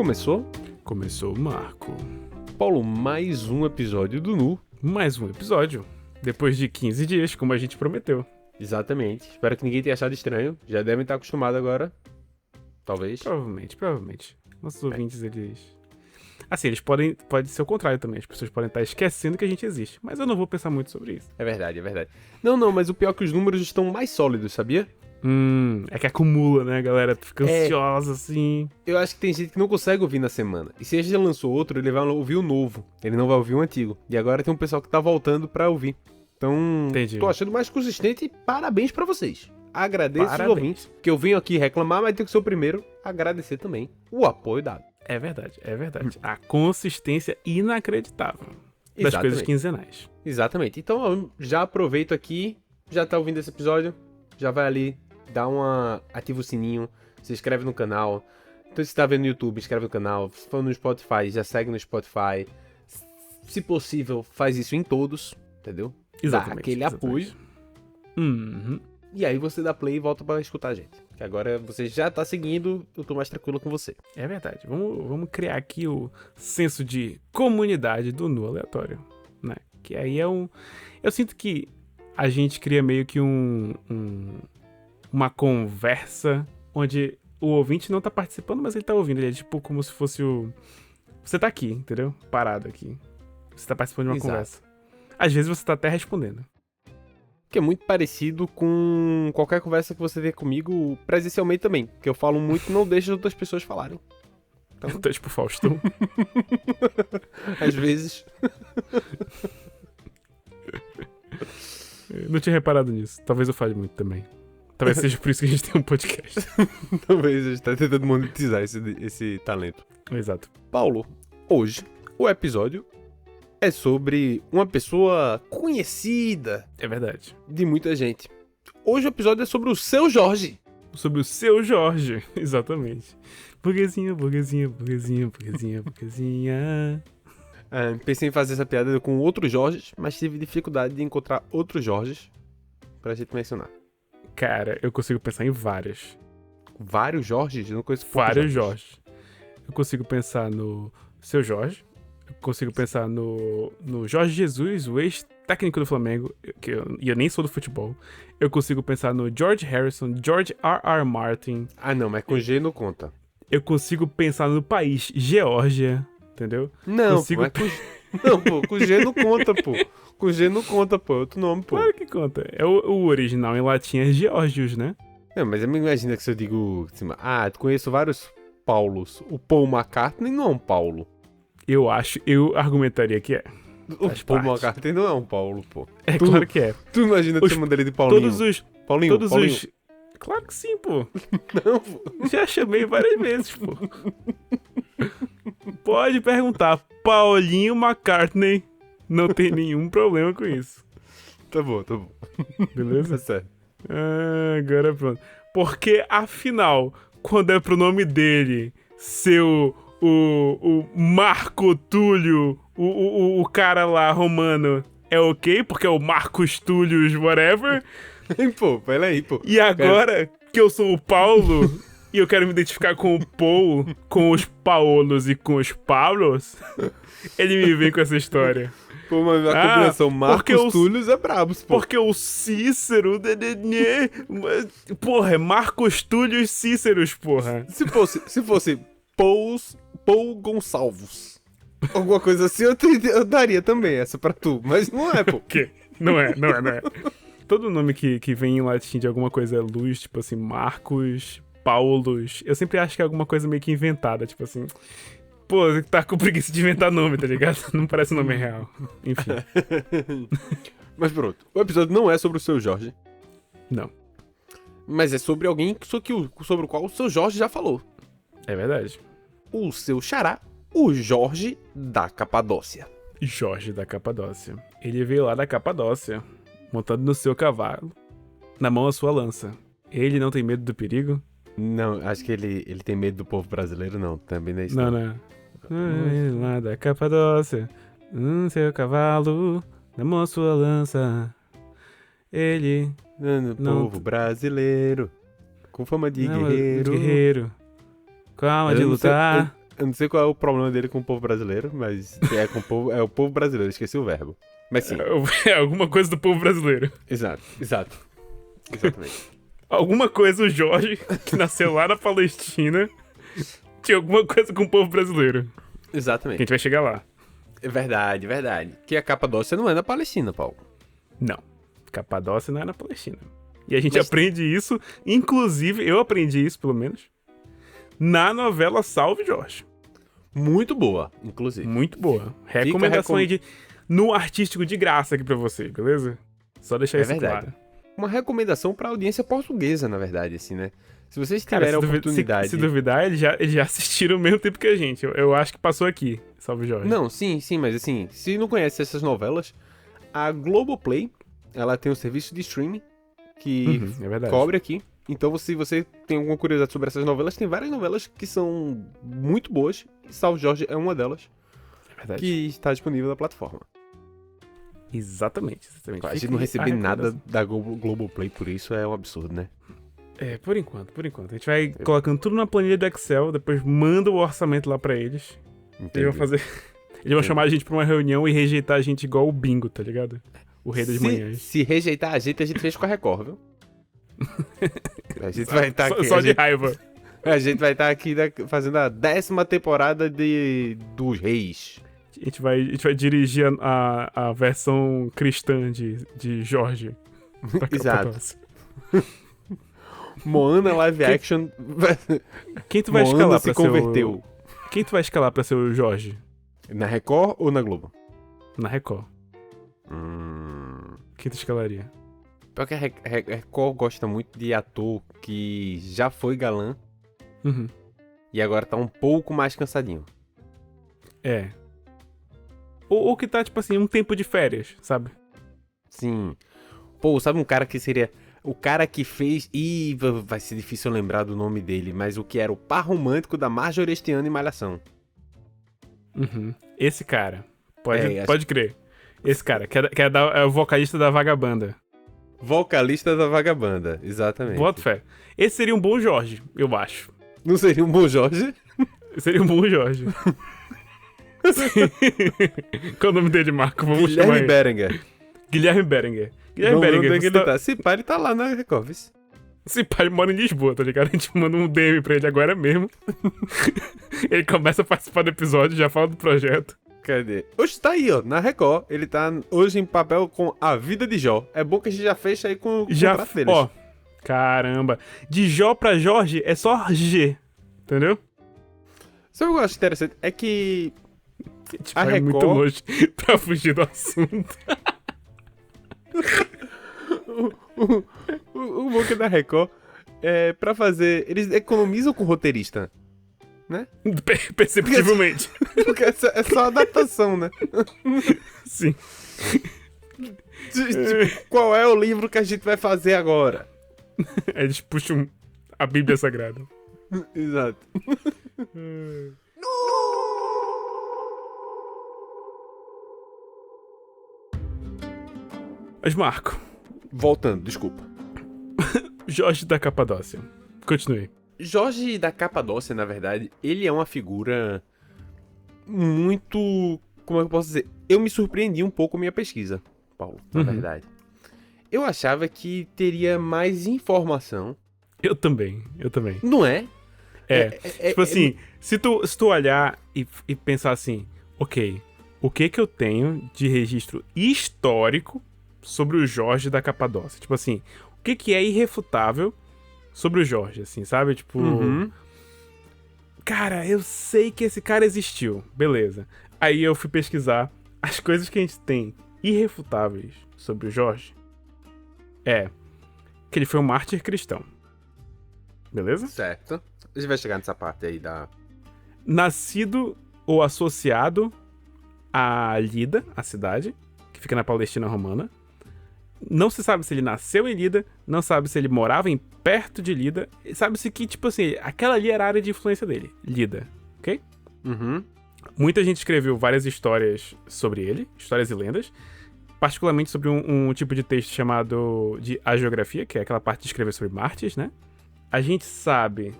Começou? Começou o Marco. Paulo, mais um episódio do Nu. Mais um episódio. Depois de 15 dias, como a gente prometeu. Exatamente. Espero que ninguém tenha achado estranho. Já devem estar acostumados agora. Talvez. Provavelmente. Nossos ouvintes, eles... Assim, eles podem... Pode ser o contrário também. As pessoas podem estar esquecendo que a gente existe. Mas eu não vou pensar muito sobre isso. É verdade. Não, mas o pior é que os números estão mais sólidos, sabia? É que acumula, né, galera? Fica ansiosa, assim. Eu acho que tem gente que não consegue ouvir na semana. E se a gente lançou outro, ele vai ouvir o novo. Ele não vai ouvir o antigo. E agora tem um pessoal que tá voltando pra ouvir. Então, Entendi. Tô achando mais consistente e parabéns pra vocês. Agradeço os Parabéns. ouvintes, que eu venho aqui reclamar, mas tenho que ser o primeiro a agradecer também o apoio dado. É verdade. A consistência inacreditável das Exatamente. coisas quinzenais. Exatamente. Então, eu já aproveito aqui, já tá ouvindo esse episódio, já vai ali, ativa o sininho, se inscreve no canal. Então, se tá vendo no YouTube, inscreve no canal. Se for no Spotify, já segue no Spotify. Se possível, faz isso em todos, entendeu? Exatamente. Dá aquele apoio. Uhum. E aí você dá play e volta pra escutar a gente. Que agora você já tá seguindo, eu tô mais tranquilo com você. É verdade. Vamos criar aqui o senso de comunidade do Nu Aleatório, né? Que aí é um... Eu sinto que a gente cria meio que uma conversa onde o ouvinte não tá participando, mas ele tá ouvindo. Ele é tipo como se fosse o... Você tá aqui, entendeu? Parado aqui. Você tá participando de uma Exato. conversa. Às vezes você tá até respondendo. Que é muito parecido com qualquer conversa que você tem comigo presencialmente também. Que eu falo muito e não deixo as outras pessoas falarem. Então, tá tipo Faustão. Às vezes. Eu não tinha reparado nisso. Talvez eu fale muito também. Talvez seja por isso que a gente tem um podcast. Talvez a gente tá tentando monetizar esse talento. Exato. Paulo, hoje o episódio é sobre uma pessoa conhecida É verdade. de muita gente. Hoje o episódio é sobre o Seu Jorge. Sobre o Seu Jorge. Exatamente. Burguesinha. Pensei em fazer essa piada com outros Jorges, mas tive dificuldade de encontrar outros Jorges pra gente mencionar. Cara, eu consigo pensar em várias. Vários Jorges? Eu não conheço poucos Vários Jorge. Eu consigo pensar no Seu Jorge. Eu consigo pensar no Jorge Jesus, o ex-técnico do Flamengo, e eu nem sou do futebol. Eu consigo pensar no George Harrison, George R.R. Martin. Ah, não, mas com G não conta. Eu consigo pensar no país Geórgia, entendeu? Não, Consigo... pô, não, pô, com G não conta, pô. Com G não conta, pô, é outro nome, pô. Claro que conta. O original em latim é Geórgios, né? Não, mas imagina que se eu digo, assim, tu conheço vários Paulos. O Paul McCartney não é um Paulo. Eu argumentaria que é. O Faz Paul parte. McCartney não é um Paulo, pô. É claro que é. Tu imagina te chamando ele de Paulinho? Paulinho. Claro que sim, pô. Não, pô. Já chamei várias vezes, pô. Pode perguntar. Paulinho McCartney. Não tem nenhum problema com isso. Tá bom. Beleza? Tá certo. Agora pronto. Porque, afinal, quando é pro nome dele ser o Marco Túlio, o cara lá romano, é ok? Porque é o Marcos Túlios whatever. Pô, pera aí, pô. E agora que eu sou o Paulo e eu quero me identificar com o Paul, com os Paolos e com os Paulos, ele me vem com essa história. Pô, mas a combinação Marcos Túlios é brabo, pô. Porque o Cícero... Porra, é Marcos Túlios Cíceros, porra. Se fosse Paul Gonçalves, alguma coisa assim, eu daria também essa pra tu. Mas não é, pô. Que? Não é. Todo nome que vem em latim de alguma coisa é luz, tipo assim, Marcos, Paulos. Eu sempre acho que é alguma coisa meio que inventada, tipo assim... Pô, tá com preguiça de inventar nome, tá ligado? Não parece um nome real. Enfim. Mas pronto, o episódio não é sobre o Seu Jorge. Não. Mas é sobre alguém sobre o qual o Seu Jorge já falou. É verdade. O seu xará, o Jorge da Capadócia. Jorge da Capadócia. Ele veio lá da Capadócia, montado no seu cavalo, na mão a sua lança. Ele não tem medo do perigo? Não, acho que ele tem medo do povo brasileiro, não. Também não é isso. Não. Lá da Capadócia, no seu cavalo, na mão a sua lança. Ele... Povo brasileiro, com fama de não, guerreiro. Com alma de lutar. Eu não sei qual é o problema dele com o povo brasileiro, mas é o povo brasileiro, esqueci o verbo. Mas sim. É alguma coisa do povo brasileiro. Exato. Exatamente. Alguma coisa o Jorge, que nasceu lá na Palestina, tinha alguma coisa com o povo brasileiro. Que a Exatamente. gente vai chegar lá. É verdade. Que a Capadócia não é na Palestina, Paulo. Não. Capadócia não é na Palestina. E a gente Mas- aprende isso, inclusive, eu aprendi isso, pelo menos, na novela Salve Jorge. Muito boa, inclusive. Muito boa. Recomendação aí no artístico de graça aqui pra você, beleza? Só deixar É isso verdade. claro. Uma recomendação pra audiência portuguesa, na verdade, assim, né? Se vocês Cara, tiverem a se oportunidade... se duvidar, eles já assistiram o mesmo tempo que a gente. Eu acho que passou aqui, Salve Jorge. Não, sim, mas assim, se não conhece essas novelas, a Globoplay, ela tem um serviço de streaming que É verdade. cobre aqui. Então, se você tem alguma curiosidade sobre essas novelas, tem várias novelas que são muito boas. E Salve Jorge é uma delas, É verdade. que está disponível na plataforma. Exatamente. A gente Fica não aí receber a nada recomendação. da Globoplay por isso é um absurdo, né? É, por enquanto. A gente vai colocando tudo na planilha do Excel, depois manda o orçamento lá pra eles. Eles vão fazer. Eles vão chamar a gente pra uma reunião e rejeitar a gente igual o Bingo, tá ligado? O Rei das Manhãs. Se rejeitar a gente fez com a Record, viu? A gente vai estar aqui. Só de raiva. A gente vai estar aqui fazendo a 10ª temporada dos Reis. A gente vai dirigir a versão cristã de Jorge. pra Exato. Capadócia. Moana live action. Quem tu vai Moana escalar se pra converteu. Quem tu vai escalar pra ser o Jorge? Na Record ou na Globo? Na Record. Quem tu escalaria? Pior que a Record gosta muito de ator que já foi galã Uhum. e agora tá um pouco mais cansadinho. É. Ou que tá, tipo assim, um tempo de férias, sabe? Sim. Pô, sabe um cara que seria... O cara que fez... Ih, vai ser difícil lembrar do nome dele, mas o que era o par romântico da Marjorie este ano em Malhação. Uhum. Esse cara. acho- Pode crer. Esse cara, que é o vocalista da Vagabanda. Vocalista da Vagabanda, exatamente. Boto fé. Esse seria um bom Jorge, eu acho. Não seria um bom Jorge? Seria um bom Jorge. Qual é o nome dele, Marco? Vamos chamar Guilherme ele. Berenguer. Guilherme Berenguer. Guilherme Não, Berenguer, onde é que você ele tá? Se pá, ele tá lá na Record, viu? Esse pai mora em Lisboa, tá ligado? A gente manda um DM pra ele agora mesmo. Ele começa a participar do episódio, já fala do projeto. Cadê? Hoje tá aí, ó, na Record. Ele tá hoje em papel com A Vida de Jó. É bom que a gente já fecha aí com o contrato deles. Ó, caramba. De Jó pra Jorge é só G, entendeu? Sabe o que eu acho interessante? É que Tipo, A é muito Record- longe pra fugir do assunto. o bom que é da Record é pra fazer... Eles economizam com o roteirista, né? Perceptivelmente. Porque é só adaptação, né? Sim. Tipo, qual é o livro que a gente vai fazer agora? Aí eles puxam a Bíblia Sagrada. Exato. Mas, Marco, Voltando, desculpa. Jorge da Capadócia. Continue. Jorge da Capadócia, na verdade, ele é uma figura muito... Como é que eu posso dizer? Eu me surpreendi um pouco com a minha pesquisa, Paulo, na Uhum. verdade. Eu achava que teria mais informação. Eu também. Não é? Tipo assim, se tu olhar e pensar assim, ok, o que eu tenho de registro histórico sobre o Jorge da Capadócia? Tipo assim, o que é irrefutável sobre o Jorge, assim, sabe? Tipo, Uhum. cara, eu sei que esse cara existiu, beleza. Aí eu fui pesquisar as coisas que a gente tem irrefutáveis sobre o Jorge. É que ele foi um mártir cristão. Beleza? Certo. A gente vai chegar nessa parte aí da... Nascido ou associado a Lida, a cidade, que fica na Palestina Romana. Não se sabe se ele nasceu em Lida, não sabe se ele morava em perto de Lida. Sabe-se que, tipo assim, aquela ali era a área de influência dele, Lida, ok? Uhum. Muita gente escreveu várias histórias sobre ele, histórias e lendas, particularmente sobre um tipo de texto chamado de hagiografia, que é aquela parte de escrever sobre mártires, né? A gente sabe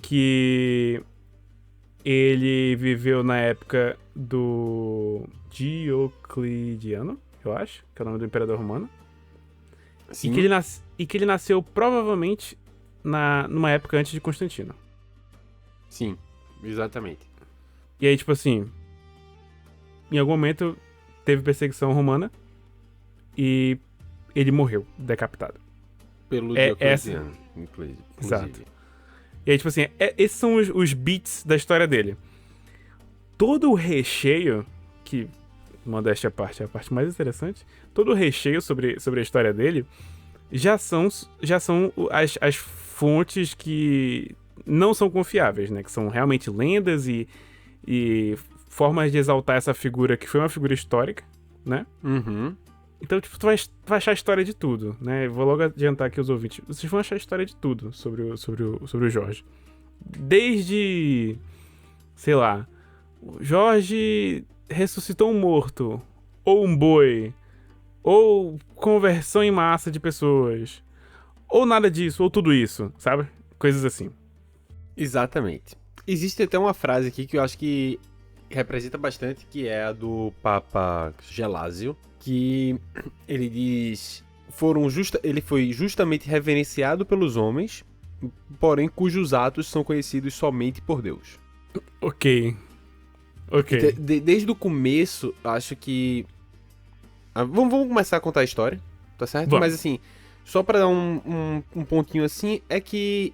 que ele viveu na época do Diocleciano, eu acho, que é o nome do imperador romano. Sim. E que ele nasceu provavelmente numa época antes de Constantino. Sim, exatamente. E aí, tipo assim, em algum momento teve perseguição romana e ele morreu decapitado. Pelo É Diocleciano, inclusive. Exato. E aí, tipo assim, esses são os beats da história dele. Todo o recheio, que, modéstia à parte, é a parte mais interessante, todo o recheio sobre a história dele já são as fontes que não são confiáveis, né? Que são realmente lendas e formas de exaltar essa figura que foi uma figura histórica, né? Uhum. Então, tipo, tu vai achar a história de tudo, né? Vou logo adiantar aqui os ouvintes. Vocês vão achar a história de tudo sobre o Jorge. Desde, sei lá, o Jorge ressuscitou um morto, ou um boi, ou conversão em massa de pessoas, ou nada disso, ou tudo isso, sabe? Coisas assim. Exatamente. Existe até uma frase aqui que eu acho que representa bastante, que é a do Papa Gelásio, que ele diz: ele foi justamente reverenciado pelos homens, porém cujos atos são conhecidos somente por Deus. Ok. Desde o começo, acho que... Vamos começar a contar a história, tá certo? Vamos. Mas assim, só pra dar um pontinho assim, é que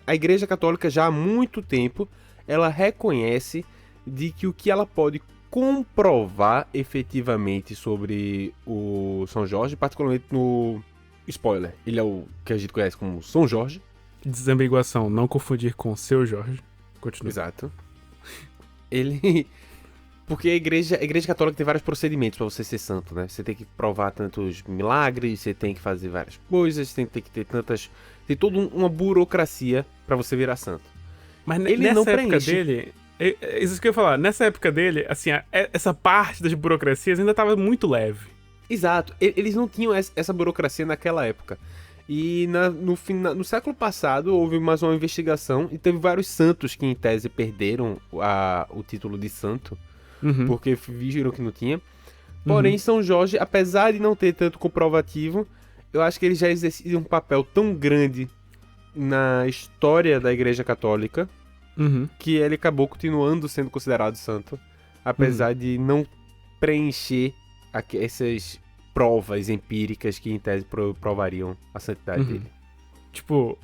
a Igreja Católica já há muito tempo, ela reconhece de que o que ela pode comprovar efetivamente sobre o São Jorge, particularmente no... Spoiler, ele é o que a gente conhece como São Jorge. Desambiguação, não confundir com seu Jorge. Continua. Exato. Ele... Porque a igreja católica tem vários procedimentos pra você ser santo, né? Você tem que provar tantos milagres, você tem que fazer várias coisas, tem que ter tantas... Tem toda uma burocracia pra você virar santo. Mas ele nessa não época preenche. dele... Isso que eu ia falar. Nessa época dele, assim, essa parte das burocracias ainda tava muito leve. Exato. Eles não tinham essa burocracia naquela época. E no século passado houve mais uma investigação e teve vários santos que, em tese, perderam o título de santo. Uhum. Porque viram que não tinha. Porém, São Jorge, apesar de não ter tanto comprovativo, eu acho que ele já exercia um papel tão grande na história da Igreja Católica que ele acabou continuando sendo considerado santo, apesar de não preencher essas provas empíricas que, em tese, provariam a santidade dele. Tipo,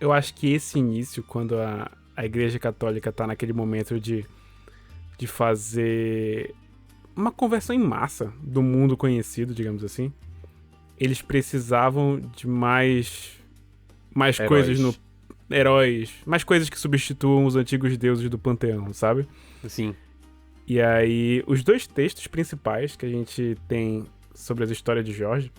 eu acho que esse início, quando a Igreja Católica tá naquele momento de fazer uma conversão em massa do mundo conhecido, digamos assim, eles precisavam de mais coisas no... Heróis, mais coisas que substituam os antigos deuses do panteão, sabe? Sim. E aí, os dois textos principais que a gente tem sobre as histórias de Jorge,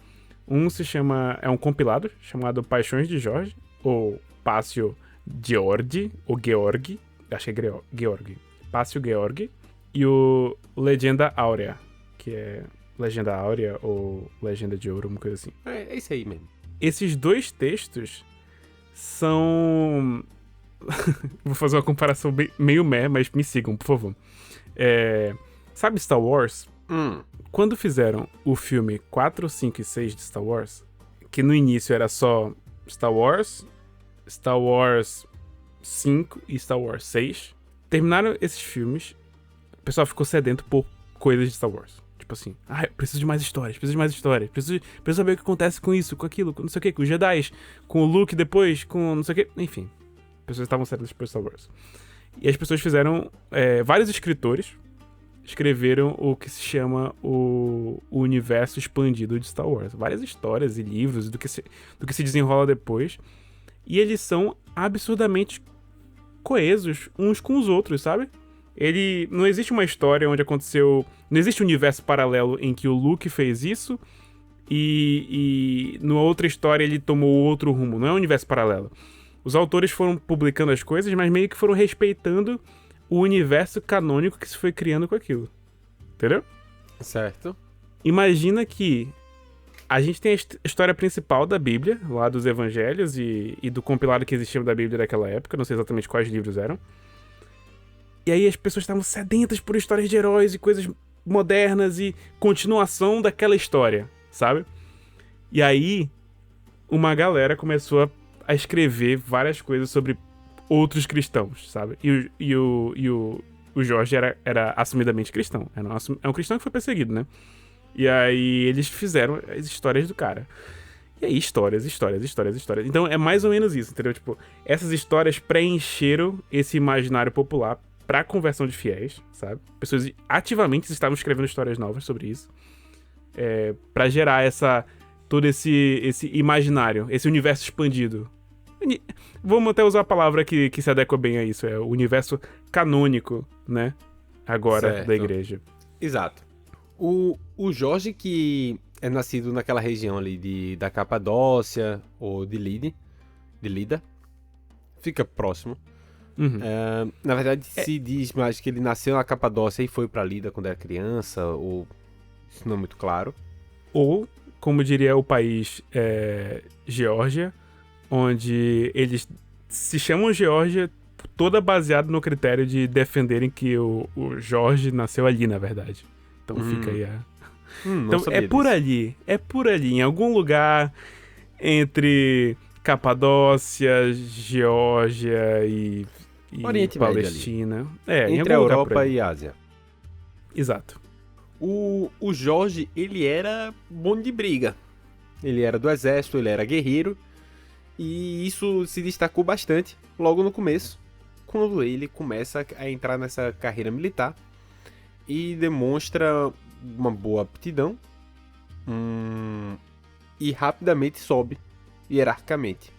um se chama... é um compilado chamado Paixões de Jorge, ou Passio Georgi, ou Georgi, acho que é Georgi, Passio Georgi, e o Legenda Áurea, que é Legenda Áurea ou Legenda de Ouro, uma coisa assim. É isso aí mesmo. Esses dois textos são... Vou fazer uma comparação meio mas me sigam, por favor. Sabe Star Wars? Quando fizeram o filme 4, 5 e 6 de Star Wars, que no início era só Star Wars 5 e Star Wars 6, terminaram esses filmes, o pessoal ficou sedento por coisas de Star Wars. Tipo assim, eu preciso de mais histórias, preciso saber o que acontece com isso, com aquilo, com não sei o que, com os Jedi, com o Luke depois, com não sei o que, enfim. As pessoas estavam sedentas por Star Wars. E as pessoas fizeram, vários escritores escreveram o que se chama o universo expandido de Star Wars. Várias histórias e livros do que se desenrola depois. E eles são absurdamente coesos uns com os outros, sabe? Não existe uma história onde aconteceu... Não existe um universo paralelo em que o Luke fez isso e numa outra história ele tomou outro rumo. Não é um universo paralelo. Os autores foram publicando as coisas, mas meio que foram respeitando o universo canônico que se foi criando com aquilo. Entendeu? Certo. Imagina que a gente tem a história principal da Bíblia, lá dos Evangelhos e do compilado que existia da Bíblia daquela época. Não sei exatamente quais livros eram. E aí as pessoas estavam sedentas por histórias de heróis e coisas modernas e continuação daquela história, sabe? E aí uma galera começou a escrever várias coisas sobre outros cristãos, sabe? O Jorge era assumidamente cristão. É um cristão que foi perseguido, né? E aí eles fizeram as histórias do cara. E aí histórias. Então é mais ou menos isso, entendeu? Tipo, essas histórias preencheram esse imaginário popular pra conversão de fiéis, sabe? Pessoas ativamente estavam escrevendo histórias novas sobre isso. Pra gerar todo esse imaginário, esse universo expandido. Vamos até usar a palavra que se adequa bem a isso. É o universo canônico, né? Agora, Certo. da igreja. Exato. O Jorge, que é nascido naquela região ali da Capadócia ou de Lida, fica próximo. Uhum. Na verdade, se diz mais que ele nasceu na Capadócia e foi pra Lida quando era criança, ou isso não é muito claro. Ou, como diria o país Geórgia, onde eles se chamam Geórgia toda baseada no critério de defenderem que o Jorge nasceu ali, na verdade. Então fica aí Então é por ali, em algum lugar entre Capadócia, Geórgia e Oriente Palestina. Médio ali. Em Entre a algum lugar por Europa ali. e Ásia. Exato. O Jorge, ele era bom de briga. Ele era do exército, ele era guerreiro. E isso se destacou bastante logo no começo, quando ele começa a entrar nessa carreira militar e demonstra uma boa aptidão e rapidamente sobe hierarquicamente,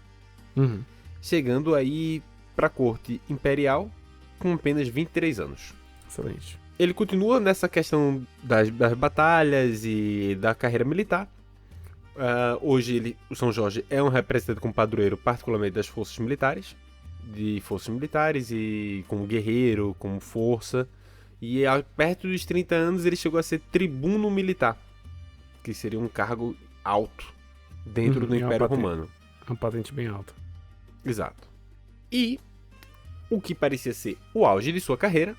Uhum. chegando aí para a corte imperial com apenas 23 anos. Excelente. Ele continua nessa questão das batalhas e da carreira militar. Hoje o São Jorge é um representante como padroeiro, particularmente das forças militares, e como guerreiro, como força. E perto dos 30 anos ele chegou a ser tribuno militar, que seria um cargo alto dentro do Império Romano. Uma patente bem alta. Exato. E o que parecia ser o auge de sua carreira,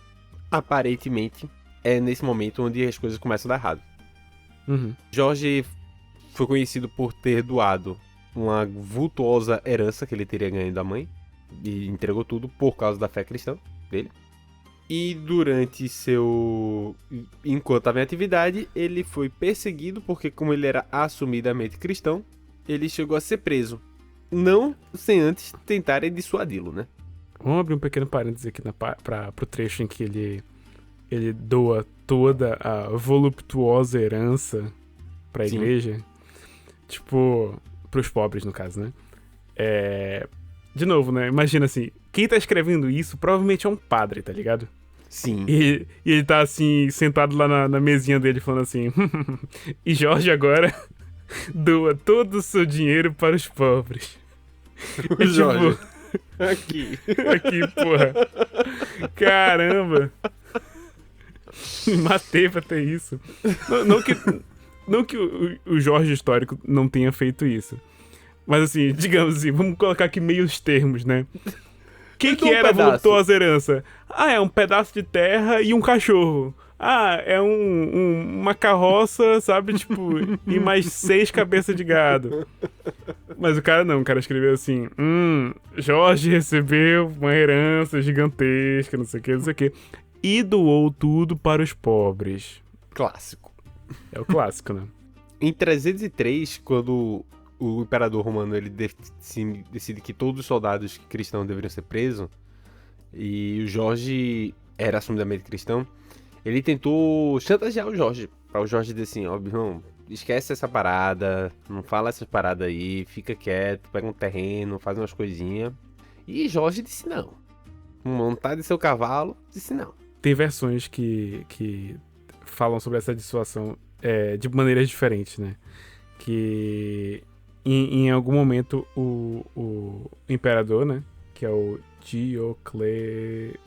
aparentemente é nesse momento onde as coisas começam a dar errado. Uhum. Jorge foi conhecido por ter doado uma vultuosa herança que ele teria ganho da mãe e entregou tudo por causa da fé cristã dele. E enquanto estava em atividade, ele foi perseguido porque, como ele era assumidamente cristão, ele chegou a ser preso. Não sem antes tentarem dissuadi-lo, né? Vamos abrir um pequeno parênteses aqui pro trecho em que ele doa toda a voluptuosa herança pra Sim. igreja. Tipo, pros pobres, no caso, né? De novo, né? Imagina assim, quem tá escrevendo isso provavelmente é um padre, tá ligado? Sim. E ele tá assim, sentado lá na mesinha dele, falando assim: e Jorge agora doa todo o seu dinheiro para os pobres. O Jorge. Tipo, Aqui. aqui, porra. Caramba. Me matei pra ter isso. Não que o Jorge histórico não tenha feito isso. Mas assim, digamos assim, vamos colocar aqui meios termos, né? O que era a voluptuosa herança? É um pedaço de terra e um cachorro. É uma carroça, sabe? Tipo, e mais 6 cabeças de gado. Mas o cara escreveu assim: Jorge recebeu uma herança gigantesca, não sei o que. E doou tudo para os pobres. Clássico. É o clássico, né? Em 303, quando o imperador romano ele decide que todos os soldados cristãos deveriam ser presos, e o Jorge era assumidamente cristão, ele tentou chantagear o Jorge, para o Jorge dizer assim: ó, irmão, esquece essa parada, não fala essas paradas aí, fica quieto, pega um terreno, faz umas coisinhas. E Jorge disse não. Montar de seu cavalo, disse não. Tem versões que falam sobre essa dissuasão de maneiras diferentes, né? Que em algum momento o imperador, né? Que é o Diocleciano.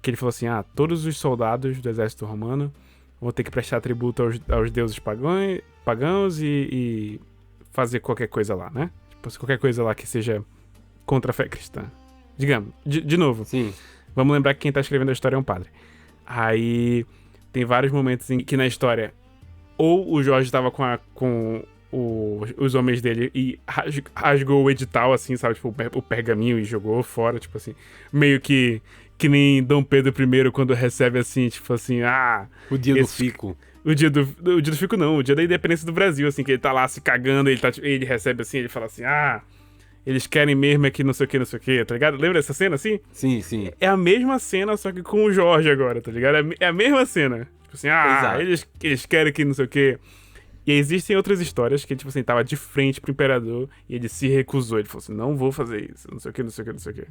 Que ele falou assim: todos os soldados do exército romano vão ter que prestar tributo aos deuses pagãos e fazer qualquer coisa lá, né? Tipo, qualquer coisa lá que seja contra a fé cristã. Digamos, de novo, Sim. vamos lembrar que quem tá escrevendo a história é um padre. Aí tem vários momentos em que na história ou o Jorge tava com os homens dele e rasgou o edital, assim, sabe? Tipo, o pergaminho e jogou fora, tipo assim. Meio que nem Dom Pedro I quando recebe, assim, tipo assim, O dia do fico. O dia do fico não, o dia da independência do Brasil, assim, que ele tá lá se cagando, ele recebe assim, ele fala assim, eles querem mesmo é que não sei o que, tá ligado? Lembra dessa cena, assim? Sim, sim. É a mesma cena, só que com o Jorge agora, tá ligado? É a mesma cena. Tipo assim, Exato. eles querem que não sei o que. E existem outras histórias que, tipo assim, tava de frente pro imperador e ele se recusou. Ele falou assim, não vou fazer isso, não sei o que, não sei o que, não sei o que.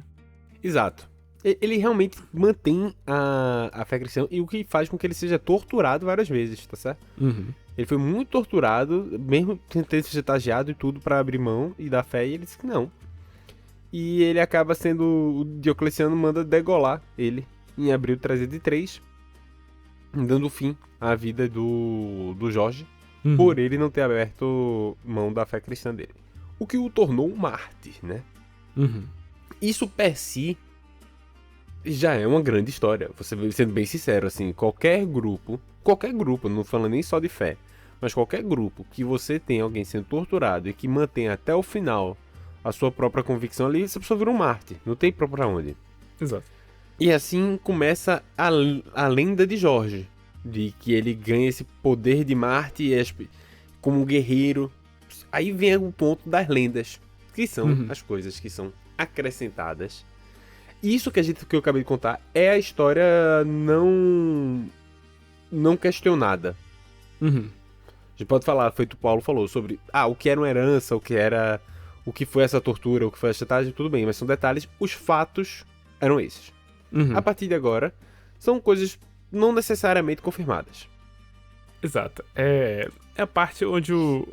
Exato. Ele realmente mantém a fé cristã e o que faz com que ele seja torturado várias vezes, tá certo? Uhum. Ele foi muito torturado, mesmo tentando ser tagiado e tudo pra abrir mão e dar fé, e ele disse que não. E ele acaba sendo... O Diocleciano manda degolar ele em abril de 303, dando fim à vida do Jorge, Uhum. por ele não ter aberto mão da fé cristã dele. O que o tornou um mártir, né? Uhum. Isso per si já é uma grande história. Você sendo bem sincero, assim, qualquer grupo, não falando nem só de fé, mas qualquer grupo que você tem alguém sendo torturado e que mantém até o final a sua própria convicção ali, essa pessoa vira um mártir. Não tem pra onde. Exato. E assim começa a lenda de Jorge, de que ele ganha esse poder de mártir como um guerreiro. Aí vem o ponto das lendas, que são as coisas que são acrescentadas. Isso que eu acabei de contar é a história não questionada. Uhum. A gente pode falar, feito o Paulo falou, sobre o que era uma herança, o que foi essa tortura, o que foi a chantagem, tudo bem, mas são detalhes, os fatos eram esses. Uhum. A partir de agora, são coisas não necessariamente confirmadas. Exato. É a parte onde o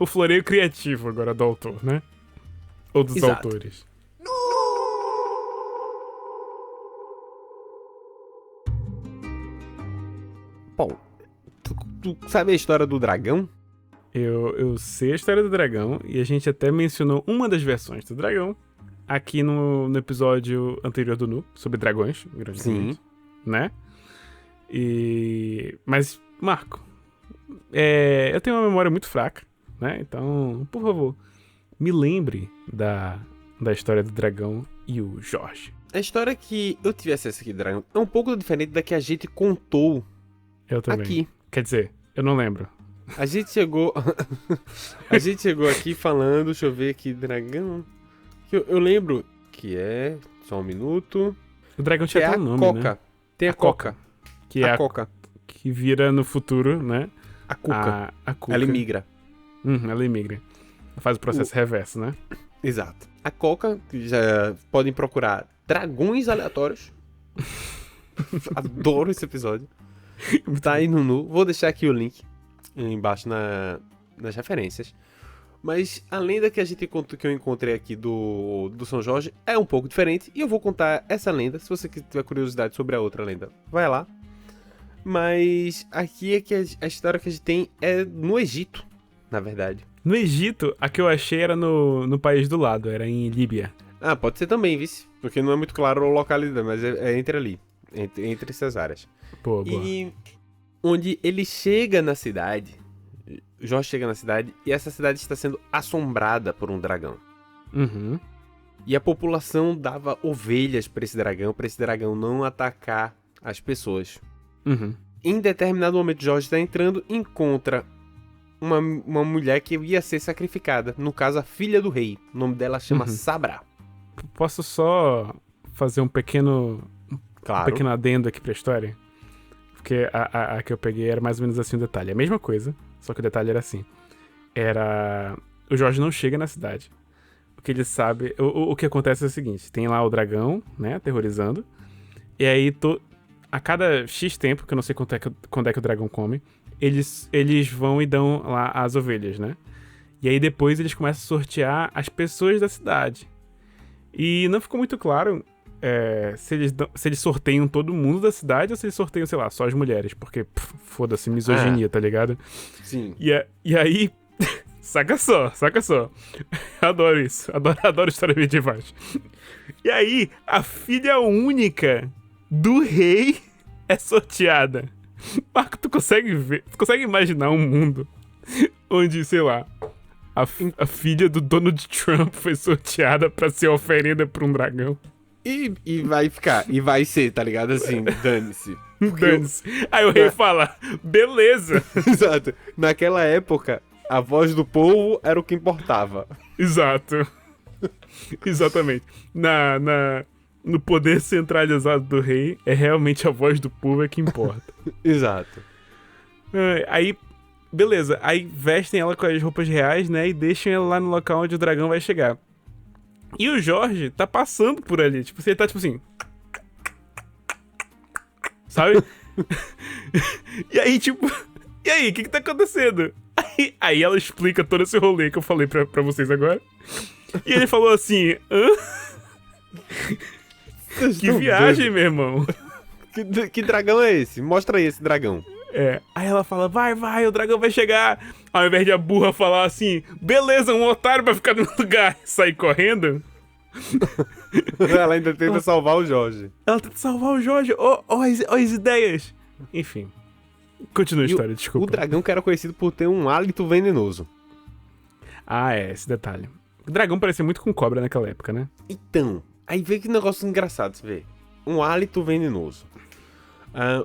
floreio criativo agora do autor, né? Ou dos Exato. autores. Paulo, tu sabe a história do dragão? Eu sei a história do dragão e a gente até mencionou uma das versões do dragão aqui no episódio anterior do Nu, sobre dragões, Sim. né? Mas, Marco, eu tenho uma memória muito fraca, né? Então, por favor, me lembre da história do dragão e o Jorge. A história que eu tive acesso aqui do dragão é um pouco diferente da que a gente contou Eu também. aqui. Quer dizer, eu não lembro. A gente chegou. A gente chegou aqui falando. Deixa eu ver aqui, dragão. Eu lembro que é. Só um minuto. O dragão Que tinha é até a um nome, Coca. né? Tem a Coca. Que é a Coca. que vira no futuro, né? A Cuca. A Cuca. Ela imigra. Ela imigra. Ela faz o processo reverso, né? Exato. A Coca, que já podem procurar dragões aleatórios. Adoro esse episódio. Tá aí no Nu. Vou deixar aqui o link embaixo nas referências. Mas a lenda que eu encontrei aqui do São Jorge é um pouco diferente. E eu vou contar essa lenda. Se você tiver curiosidade sobre a outra lenda, vai lá. Mas aqui é que a história que a gente tem é no Egito, na verdade. No Egito, a que eu achei era no país do lado, era em Líbia. Pode ser também, vice. Porque não é muito claro a localidade, mas é entre ali. Entre essas áreas. Boa. E onde ele chega na cidade, Jorge chega na cidade, e essa cidade está sendo assombrada por um dragão. Uhum. E a população dava ovelhas para esse dragão não atacar as pessoas. Uhum. Em determinado momento, Jorge está entrando e encontra uma mulher que ia ser sacrificada. No caso, a filha do rei. O nome dela chama Sabra. Posso só fazer um pequeno adendo aqui pra história? Porque a que eu peguei era mais ou menos assim o detalhe. A mesma coisa, só que o detalhe era assim. O Jorge não chega na cidade. O que ele sabe... O que acontece é o seguinte. Tem lá o dragão, né, aterrorizando. E aí, a cada X tempo, que eu não sei quando é que o dragão come, eles vão e dão lá as ovelhas, né? E aí depois eles começam a sortear as pessoas da cidade. E não ficou muito claro se eles sorteiam todo mundo da cidade ou se eles sorteiam, sei lá, só as mulheres. Porque, foda-se, misoginia, tá ligado? Sim. E aí, saca só. Adoro isso. Adoro histórias medievais. E aí, a filha única do rei é sorteada. Marco, tu consegue ver? Tu consegue imaginar um mundo onde, sei lá, a filha do Donald Trump foi sorteada pra ser oferenda pra um dragão? E vai ficar, e vai ser, tá ligado? Assim, dane-se. Dane-se. Aí o rei fala, beleza. Exato. Naquela época, a voz do povo era o que importava. Exato. Exatamente. No poder centralizado do rei, é realmente a voz do povo é que importa. Exato. Aí, beleza. Aí vestem ela com as roupas reais, né? E deixam ela lá no local onde o dragão vai chegar. E o Jorge tá passando por ali. Tipo, ele tá tipo assim... Sabe? E aí, tipo... E aí, o que tá acontecendo? Aí ela explica todo esse rolê que eu falei pra vocês agora. E ele falou assim... Hã? Que viagem, meu irmão. Que dragão é esse? Mostra aí esse dragão. Aí ela fala, vai, o dragão vai chegar. Ao invés de a burra falar assim, beleza, um otário vai ficar no lugar e sair correndo. Ela ainda tenta salvar o Jorge. Ela tenta salvar o Jorge. Ó as ideias. Enfim. Continua a história, desculpa. O dragão que era conhecido por ter um hálito venenoso. Esse detalhe. O dragão parecia muito com cobra naquela época, né? Então, aí vê que negócio engraçado, você vê. Um hálito venenoso.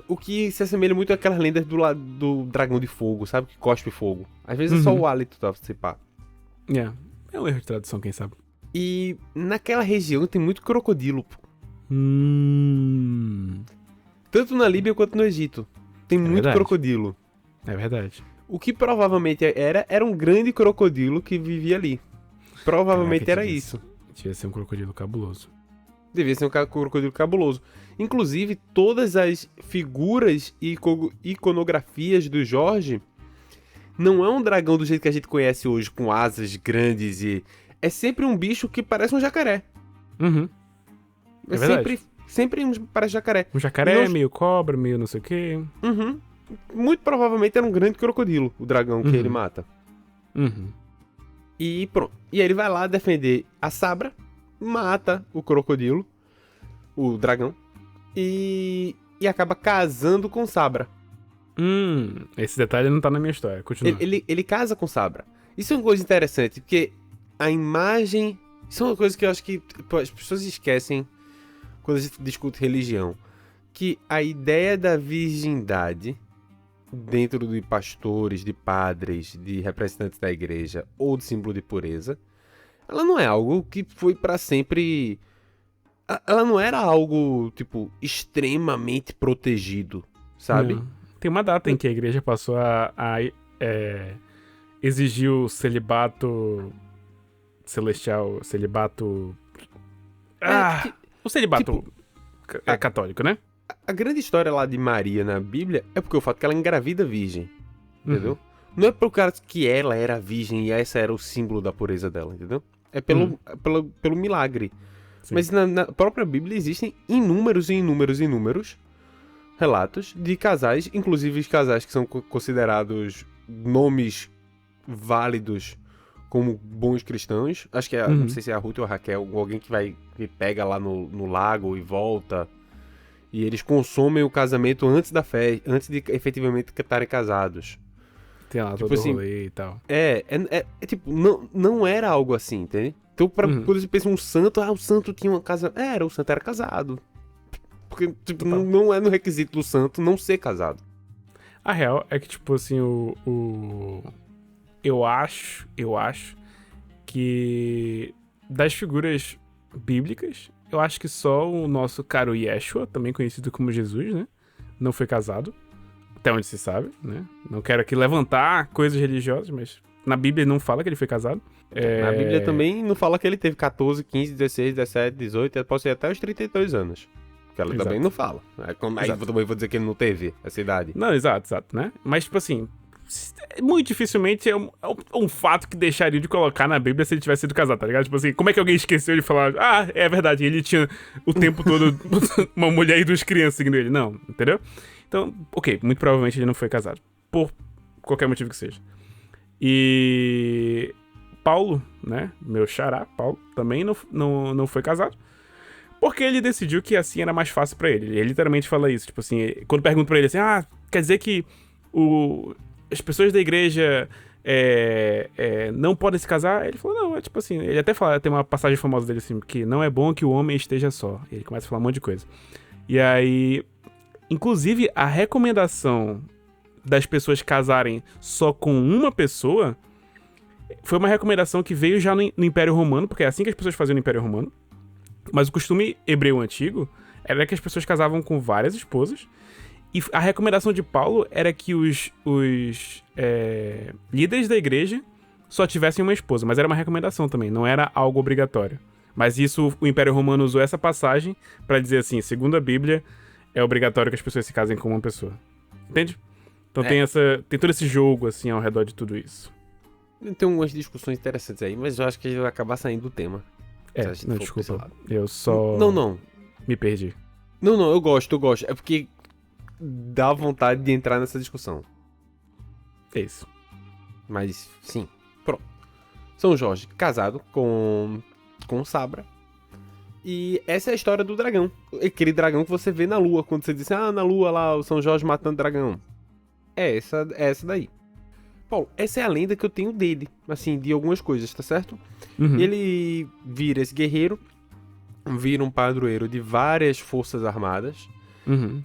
O que se assemelha muito àquelas lendas do dragão de fogo, sabe? Que cospe fogo. Às vezes é só o hálito, tá? Você pá. É um erro de tradução, quem sabe. E naquela região tem muito crocodilo, pô. Tanto na Líbia quanto no Egito. Tem muito verdade. crocodilo. É verdade. O que provavelmente era um grande crocodilo que vivia ali. Provavelmente era isso. Devia ser um crocodilo cabuloso. Devia ser um crocodilo cabuloso. Inclusive, todas as figuras e iconografias do Jorge não é um dragão do jeito que a gente conhece hoje, com asas grandes e... É sempre um bicho que parece um jacaré. É verdade. Sempre parece jacaré. Um jacaré, meio cobra, meio não sei o quê. Muito provavelmente era um grande crocodilo, o dragão que ele mata. E pronto. E aí ele vai lá defender a Sabra, mata o crocodilo, o dragão, e acaba casando com Sabra. Esse detalhe não tá na minha história. Continua. Ele casa com Sabra. Isso é uma coisa interessante, porque a imagem... Isso é uma coisa que eu acho que as pessoas esquecem quando a gente discute religião. Que a ideia da virgindade dentro de pastores, de padres, de representantes da igreja ou de símbolo de pureza, ela não é algo que foi pra sempre... Ela não era algo, tipo, extremamente protegido, sabe? Não. Tem uma data em que a igreja passou a exigir o celibato celestial, celibato... o celibato católico, né? A grande história lá de Maria na Bíblia é porque o fato que ela engravida virgem, entendeu? Não é por causa que ela era virgem e essa era o símbolo da pureza dela, entendeu? É pelo milagre. Sim. Mas na própria Bíblia existem inúmeros relatos de casais, inclusive os casais que são considerados nomes válidos como bons cristãos. Acho que não sei se é a Ruth ou a Raquel, alguém que pega lá no lago e volta. E eles consomem o casamento antes da fé, antes de efetivamente estarem casados. Tem lá tipo todo assim, rolê e tal. Tipo, não era algo assim, entende? Então, quando você pensa um santo, o santo tinha uma casa... o santo era casado. Porque, tipo, não é no requisito do santo não ser casado. A real é que, tipo, assim, eu acho que das figuras bíblicas, eu acho que só o nosso caro Yeshua, também conhecido como Jesus, né? Não foi casado. Até onde se sabe, né? Não quero aqui levantar coisas religiosas, mas na Bíblia não fala que ele foi casado. Na Bíblia também não fala que ele teve 14, 15, 16, 17, 18, pode ser até os 32 anos. Que ela também não fala. Aí eu também vou dizer que ele não teve essa idade. Não, exato, né? Mas, tipo assim, muito dificilmente é um fato que deixaria de colocar na Bíblia se ele tivesse sido casado, tá ligado? Tipo assim, como é que alguém esqueceu de falar, é verdade, ele tinha o tempo todo uma mulher e 2 crianças seguindo ele? Não, entendeu? Então, ok, muito provavelmente ele não foi casado. Por qualquer motivo que seja. E Paulo, né, meu xará, Paulo, também não foi casado, porque ele decidiu que assim era mais fácil pra ele. Ele literalmente fala isso, tipo assim, quando pergunto pra ele assim, quer dizer que as pessoas da igreja não podem se casar? Ele falou, não, é tipo assim, ele até fala, tem uma passagem famosa dele assim, que não é bom que o homem esteja só. Ele começa a falar um monte de coisa. E aí, inclusive, a recomendação das pessoas casarem só com uma pessoa foi uma recomendação que veio já no Império Romano, porque é assim que as pessoas faziam no Império Romano. Mas o costume hebreu antigo era que as pessoas casavam com várias esposas. E a recomendação de Paulo era que os líderes da igreja só tivessem uma esposa. Mas era uma recomendação também, não era algo obrigatório. Mas isso, o Império Romano usou essa passagem pra dizer assim, segundo a Bíblia, é obrigatório que as pessoas se casem com uma pessoa. Entende? Então tem todo esse jogo, assim, ao redor de tudo isso. Tem algumas discussões interessantes aí, mas eu acho que a gente vai acabar saindo do tema. Não, desculpa. Eu só... Não. Me perdi. Não, eu gosto. É porque dá vontade de entrar nessa discussão. É isso. Mas, sim. Pronto. São Jorge, casado com Sabra. E essa é a história do dragão. Aquele dragão que você vê na lua. Quando você diz, na lua lá, o São Jorge matando dragão. É essa daí. Paulo, essa é a lenda que eu tenho dele. Assim, de algumas coisas, tá certo? Uhum. Ele vira esse guerreiro. Vira um padroeiro de várias forças armadas. Uhum.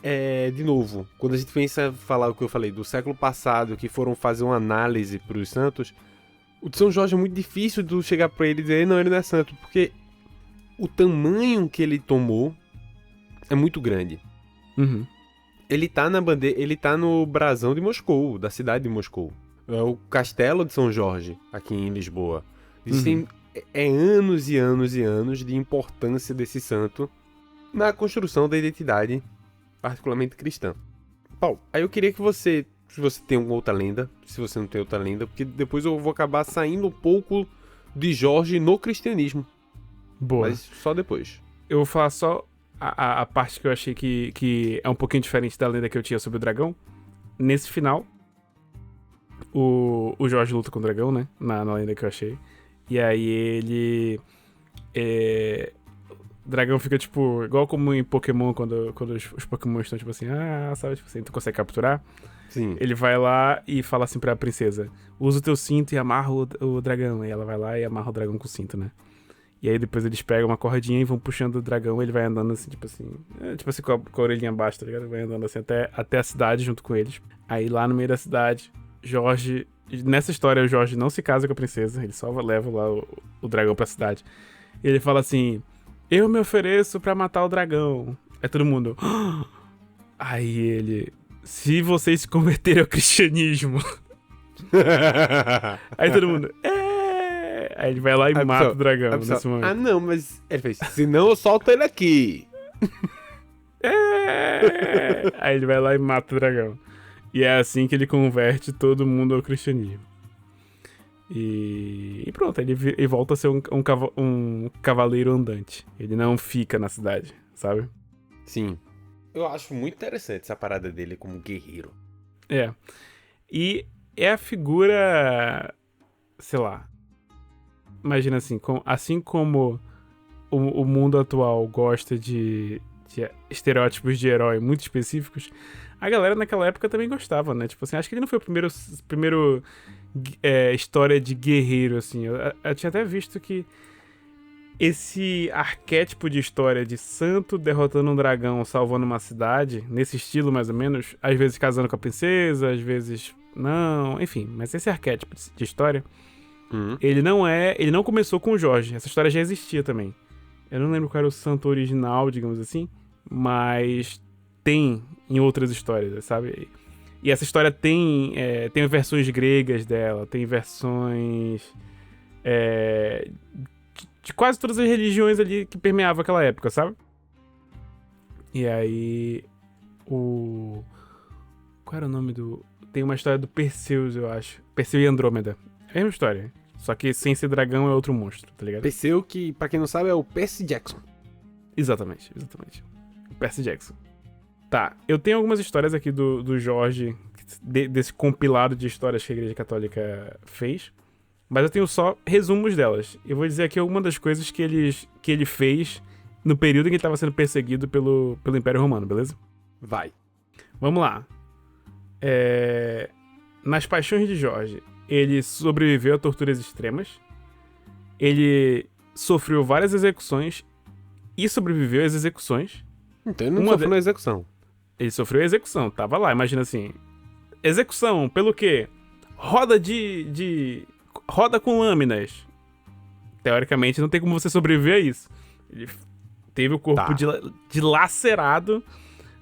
De novo, quando a gente pensa falar o que eu falei do século passado, que foram fazer uma análise pros santos, o de São Jorge é muito difícil de chegar pra ele e dizer, não, ele não é santo, porque o tamanho que ele tomou é muito grande. Uhum. Ele tá na bandeira, ele tá no brasão de Moscou, da cidade de Moscou. É o Castelo de São Jorge, aqui em Lisboa. Existem anos e anos e anos de importância desse santo na construção da identidade, particularmente cristã. Paulo, aí eu queria que você, se você tem alguma outra lenda, se você não tem outra lenda, porque depois eu vou acabar saindo um pouco de Jorge no cristianismo. Boa. Mas só depois. Eu vou falar só a parte que eu achei que é um pouquinho diferente da lenda que eu tinha sobre o dragão. Nesse final, o Jorge luta com o dragão, né? Na lenda que eu achei. E aí ele... O dragão fica, tipo, igual como em Pokémon, quando os Pokémon estão, tipo assim, sabe, tipo assim, tu consegue capturar. Sim. Ele vai lá e fala assim pra princesa, usa o teu cinto e amarra o dragão. E ela vai lá e amarra o dragão com o cinto, né? E aí depois eles pegam uma cordinha e vão puxando o dragão, e ele vai andando assim, tipo assim, com a orelhinha abaixo, tá ligado? Vai andando assim até a cidade junto com eles. Aí lá no meio da cidade, Jorge... Nessa história, o Jorge não se casa com a princesa, ele só leva lá o dragão pra cidade. E ele fala assim, eu me ofereço pra matar o dragão. Aí todo mundo... Aí ele... Se vocês se converterem ao cristianismo... Aí todo mundo... Aí ele vai lá e mata o dragão nesse momento. Não, mas... Ele fez, senão eu solto ele aqui. Aí ele vai lá e mata o dragão. E é assim que ele converte todo mundo ao cristianismo. E pronto, ele volta a ser um cavaleiro andante. Ele não fica na cidade, sabe? Sim. Eu acho muito interessante essa parada dele como guerreiro. E é a figura... Sei lá. Imagina assim, assim como o mundo atual gosta de estereótipos de herói muito específicos, a galera naquela época também gostava, né? Tipo assim, acho que ele não foi o primeiro história de guerreiro, assim. Eu tinha até visto que esse arquétipo de história de santo derrotando um dragão, salvando uma cidade, nesse estilo mais ou menos, às vezes casando com a princesa, às vezes não, enfim, mas esse arquétipo de história, ele não começou com o Jorge, essa história já existia também. Eu não lembro qual era o santo original, digamos assim, mas tem em outras histórias, sabe? E essa história tem versões gregas dela, tem versões de quase todas as religiões ali que permeavam aquela época, sabe? E aí qual era o nome do... Tem uma história do Perseus, eu acho. Perseu e Andrômeda. É a mesma história. Só que sem ser dragão é outro monstro, tá ligado? Perseu, que pra quem não sabe é o Percy Jackson. Exatamente. O Percy Jackson. Tá, eu tenho algumas histórias aqui do Jorge, desse compilado de histórias que a Igreja Católica fez, mas eu tenho só resumos delas. Eu vou dizer aqui algumas das coisas que ele fez no período em que ele estava sendo perseguido pelo Império Romano, beleza? Vai. Vamos lá. Nas Paixões de Jorge, ele sobreviveu a torturas extremas, ele sofreu várias execuções e sobreviveu às execuções. Então ele não sofreu na execução. Ele sofreu a execução, tava lá, imagina assim. Execução, pelo quê? Roda roda com lâminas. Teoricamente não tem como você sobreviver a isso. Ele teve o corpo dilacerado,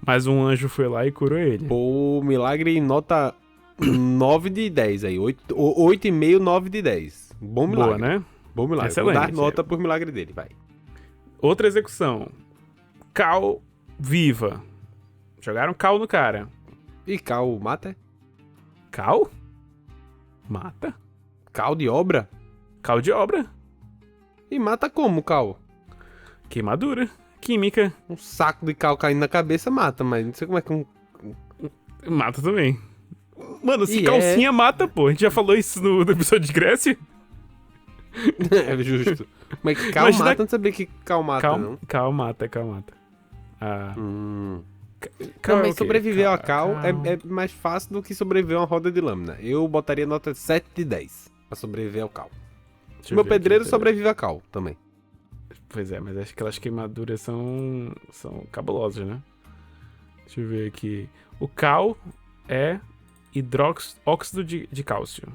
mas um anjo foi lá e curou ele. O milagre nota 9 de 10 aí. 8,5, 9 de 10. Bom milagre. Boa, né? Bom milagre. Excelente. Vou dar nota por milagre dele, vai. Outra execução. Cal viva. Jogaram cal no cara. E cal mata? Cal? Mata. Cal de obra? Cal de obra. E mata como, cal? Queimadura. Química. Um saco de cal caindo na cabeça mata, mas não sei como é que Mata também. Mano, se E calcinha mata, pô. A gente já falou isso no episódio de Grécia. É justo. Mas cal Imagina- mata, não sabia que cal mata, não. Cal mata. Ah. Não, Cal é mas o quê? sobreviver a cal é mais fácil do que sobreviver a uma roda de lâmina. Eu botaria nota 7 de 10 pra sobreviver ao cal. Deixa eu Meu ver pedreiro aqui, sobrevive a cal também. Pois é, mas acho que aquelas queimaduras são cabulosas, né? Deixa eu ver aqui. O cal é óxido de cálcio.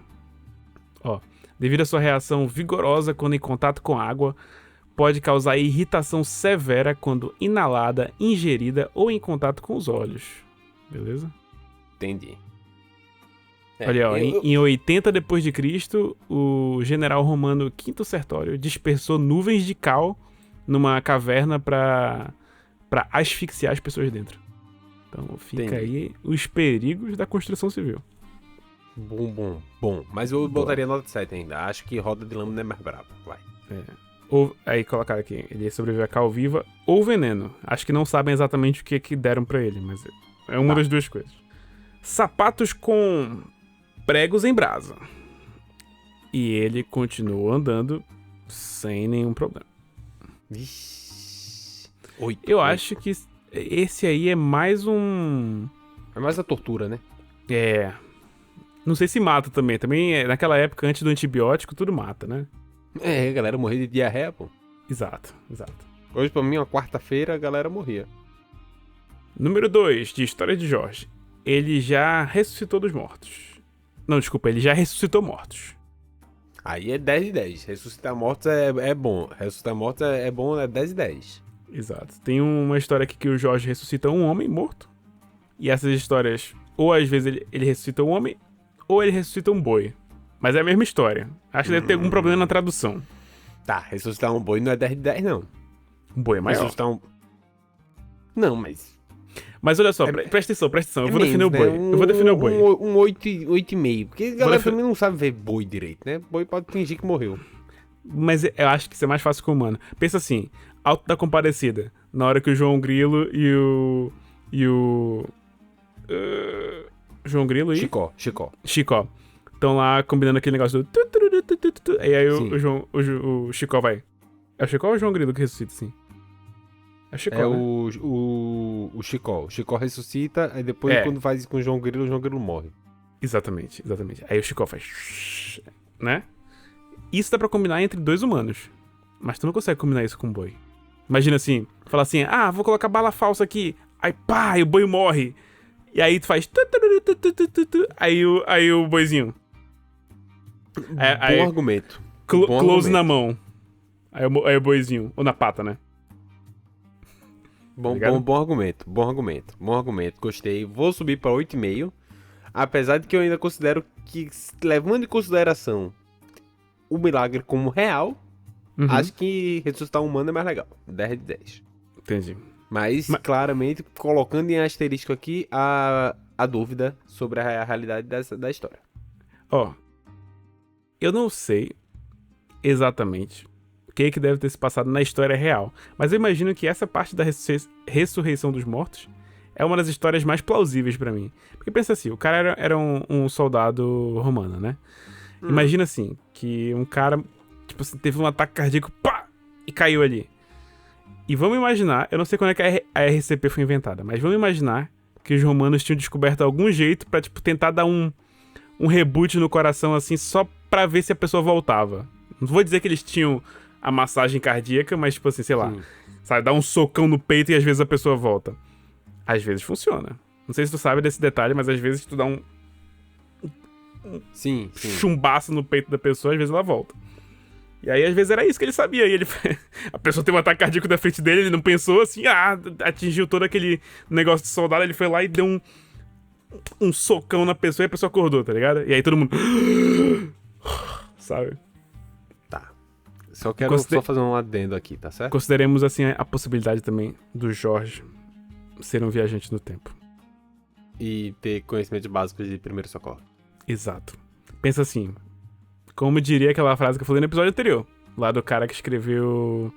Ó, devido à sua reação vigorosa quando em contato com água, pode causar irritação severa quando inalada, ingerida ou em contato com os olhos. Beleza? Entendi. Olha, ó, em 80 d.C., o general romano Quinto Sertório dispersou nuvens de cal numa caverna pra asfixiar as pessoas dentro. Então fica Entendi. aí os perigos da construção civil. Bom. Mas eu botaria nota 7 ainda. Acho que roda de lâmina é mais brava. Vai. Ou, aí colocaram aqui, ele sobreviveu a cal viva ou veneno. Acho que não sabem exatamente o que deram pra ele, mas é uma das duas coisas. Sapatos com pregos em brasa. E ele continuou andando sem nenhum problema. Vixe. 8. Eu acho que esse aí é mais um... É mais a tortura, né? Não sei se mata também. Também, naquela época, antes do antibiótico, tudo mata, né? É, a galera morria de diarreia, pô. Exato. Hoje, pra mim, uma quarta-feira, a galera morria. Número 2, de História de Jorge. Ele já ressuscitou dos mortos. Não, desculpa, ele já ressuscitou mortos. Aí é 10 de 10. Ressuscitar mortos é bom. Ressuscitar mortos é bom, é 10 de 10. Exato. Tem uma história aqui que o Jorge ressuscita um homem morto. E essas histórias, ou às vezes ele ressuscita um homem, ou ele ressuscita um boi. Mas é a mesma história. Acho que deve ter algum problema na tradução. Tá, ressuscitar um boi não é 10 de 10, não. Um boi é maior. Ressuscitar um... Não, mas... Mas olha só, presta atenção. Eu vou definir o menos, boi. né? Eu vou definir o boi. Um 8,5. Porque a galera definir- também não sabe ver boi direito, né? Boi pode fingir que morreu. Mas eu acho que isso é mais fácil com o humano. Pensa assim, Alto da Compadecida. Na hora que o João Grilo João Grilo e... Chicó. Chicó. Estão lá combinando aquele negócio do... E aí Sim. o Chicó vai... É o Chicó ou o João Grilo que ressuscita, sim? É o Chicó, É né? o Chicó. O Chicó ressuscita, aí depois, quando faz isso com o João Grilo morre. Exatamente. Aí o Chicó faz... Né? Isso dá pra combinar entre dois humanos. Mas tu não consegue combinar isso com um boi. Imagina assim, falar assim, vou colocar bala falsa aqui. Aí pá, e o boi morre. E aí tu faz... Aí o boizinho... Bom argumento. Close Bom argumento. na mão. Aí o boizinho. Ou na pata, né? Bom argumento. Gostei. Vou subir pra 8,5. Apesar de que eu ainda considero que, levando em consideração o milagre como real, acho que ressuscitar um humano é mais legal. 10 de 10. Entendi. Mas, claramente, colocando em asterisco aqui a dúvida sobre a realidade da história. Ó, eu não sei exatamente o que deve ter se passado na história real, mas eu imagino que essa parte da ressurreição dos mortos é uma das histórias mais plausíveis pra mim. Porque pensa assim, o cara era um soldado romano, né? Imagina assim, que um cara, tipo assim, teve um ataque cardíaco, pá, e caiu ali. E vamos imaginar, eu não sei quando é que a RCP foi inventada, mas vamos imaginar que os romanos tinham descoberto algum jeito pra, tipo, tentar dar um reboot no coração, assim, só pra ver se a pessoa voltava. Não vou dizer que eles tinham a massagem cardíaca, mas, tipo assim, sei lá, sabe, dar um socão no peito e às vezes a pessoa volta. Às vezes funciona. Não sei se tu sabe desse detalhe, mas às vezes tu dá um chumbaço no peito da pessoa, às vezes ela volta. E aí, às vezes, era isso que ele sabia. E ele... a pessoa tem um ataque cardíaco da frente dele, ele não pensou assim, atingiu todo aquele negócio de soldado, ele foi lá e deu um socão na pessoa e a pessoa acordou, tá ligado? E aí todo mundo... sabe? Tá. Só quero só fazer um adendo aqui, tá certo? Consideremos, assim, a possibilidade também do Jorge ser um viajante no tempo. E ter conhecimentos básicos de primeiro socorro. Exato. Pensa assim, como diria aquela frase que eu falei no episódio anterior, lá do cara que escreveu...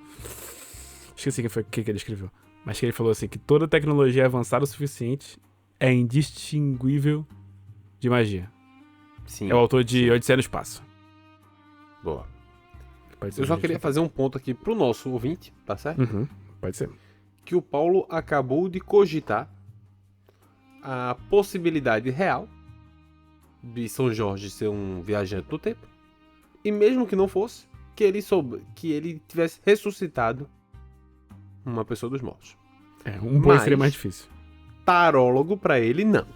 Esqueci o que ele escreveu. Mas que ele falou assim, que toda tecnologia é avançada o suficiente é indistinguível de magia. Sim. É o autor de Odisseia no Espaço. Boa. Eu só queria fazer um ponto aqui pro nosso ouvinte, tá certo? Uhum, pode ser. Que o Paulo acabou de cogitar a possibilidade real de São Jorge ser um viajante do tempo. E mesmo que não fosse, que ele tivesse ressuscitado uma pessoa dos mortos. Um boi seria mais difícil. Tarólogo pra ele, não.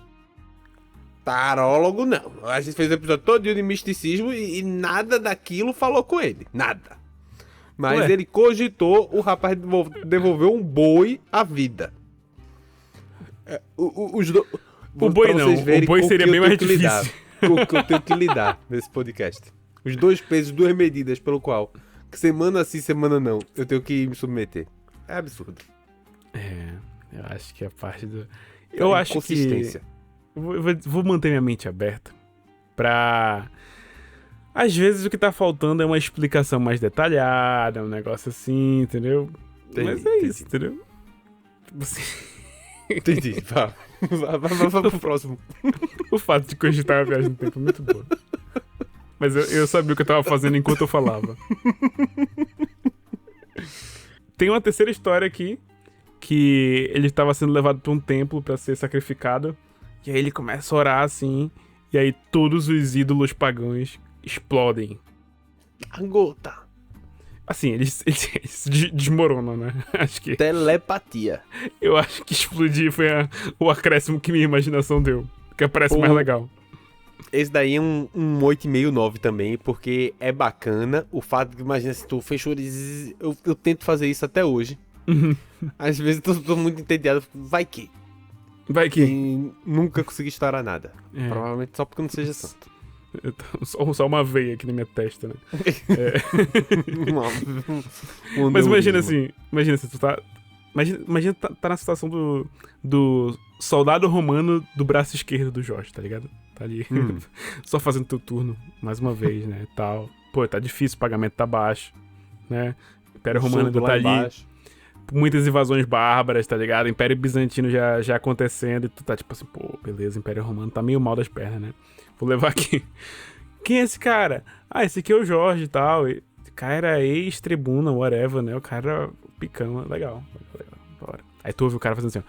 Tarólogo, não. A gente fez o episódio todo de misticismo e nada daquilo falou com ele. Nada. Mas ele cogitou o rapaz devolver um boi à vida. O boi não, o boi seria bem mais difícil. Com o que eu tenho que lidar nesse podcast. Os 2 pesos, 2 medidas pelo qual, que semana sim, semana não, eu tenho que me submeter. É absurdo. Eu acho que a parte do... Eu acho consistência. Que... Vou manter minha mente aberta pra... Às vezes o que tá faltando é uma explicação mais detalhada, um negócio assim, entendeu? Mas é isso, entendeu? Entendi. Vai pro próximo. O fato de cogitar a viagem no tempo é muito bom. Mas eu sabia o que eu tava fazendo enquanto eu falava. Tem uma terceira história aqui, que ele estava sendo levado para um templo para ser sacrificado. E aí ele começa a orar assim, e aí todos os ídolos pagãos explodem. A gota. Assim, eles desmoronam, né? Acho que... Telepatia. Eu acho que explodir foi o acréscimo que minha imaginação deu. Que parece mais legal. Esse daí é um 8,5, 9 também, porque é bacana o fato de, imagina, se tu fechou, eu tento fazer isso até hoje. Às vezes eu tô muito entediado, vai que. E nunca consegui estourar nada. Provavelmente só porque eu não seja santo. Só uma veia aqui na minha testa, né? Mas imagina assim, tu tá... Imagina tá na situação do soldado romano do braço esquerdo do Jorge, tá ligado? Tá ali, só fazendo teu turno, mais uma vez, né, tal. Pô, tá difícil, o pagamento tá baixo, né? O Império Romano ainda tá ali. Baixo. Muitas invasões bárbaras, tá ligado? O Império Bizantino já acontecendo e tu tá tipo assim, pô, beleza, o Império Romano tá meio mal das pernas, né? Vou levar aqui. Quem é esse cara? Esse aqui é o Jorge e tal. O cara era ex-tribuna, whatever, né? O cara era picão, legal. Bora. Aí tu ouve o cara fazendo assim, ó.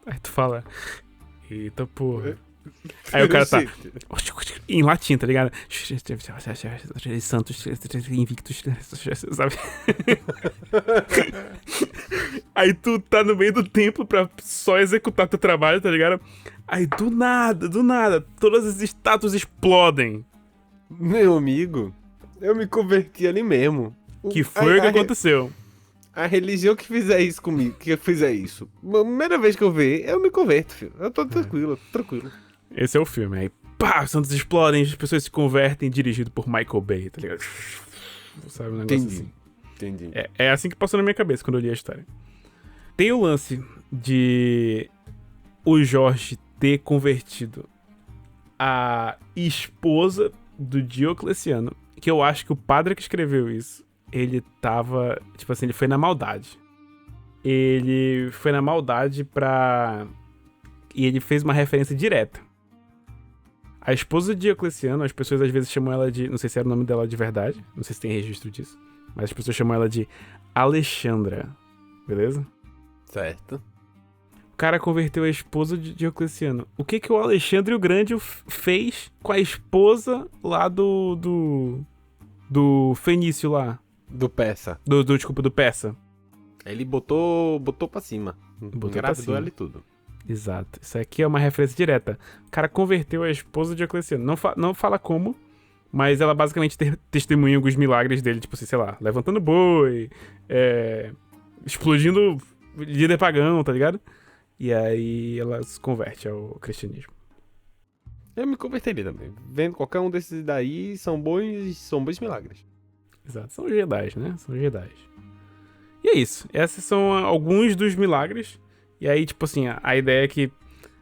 Aí tu fala, eita porra. Aí o cara tá em latim, tá ligado? Santos, invictus, sabe? Aí tu tá no meio do templo pra só executar teu trabalho, tá ligado? Aí do nada, todas as estátuas explodem. Meu amigo, eu me converti ali mesmo. Que foi o que aconteceu. A religião que fizer isso comigo, que fizer isso, a primeira vez que eu ver, eu me converto, filho. Eu tô tranquilo. Esse é o filme. Aí, pá, os santos explodem, as pessoas se convertem, dirigido por Michael Bay, tá ligado? Sabe, um negócio assim. Entendi. É assim que passou na minha cabeça quando eu li a história. Tem o lance de o Jorge ter convertido a esposa do Diocleciano, que eu acho que o padre que escreveu isso, ele tava, tipo assim, ele foi na maldade. ele foi na maldade e ele fez uma referência direta. A esposa de Diocleciano, as pessoas às vezes chamam ela de... Não sei se era o nome dela de verdade, não sei se tem registro disso, mas as pessoas chamam ela de Alexandra, beleza? Certo. O cara converteu a esposa de Diocleciano. O que o Alexandre o Grande fez com a esposa lá do Fenício lá? Do Persa. Desculpa, do Persa. Ele botou pra cima. Botou Engravidou pra cima. ela e tudo. Exato. Isso aqui é uma referência direta. O cara converteu a esposa de Diocleciano. Não fala como, mas ela basicamente testemunha alguns milagres dele, tipo assim, sei lá, levantando boi, explodindo líder pagão, tá ligado? E aí ela se converte ao cristianismo. Eu me converteria também. Vendo qualquer um desses daí, são bons milagres. Exato. São Jedi, né? São Jedi. E é isso. Esses são alguns dos milagres. E aí, tipo assim, a ideia é que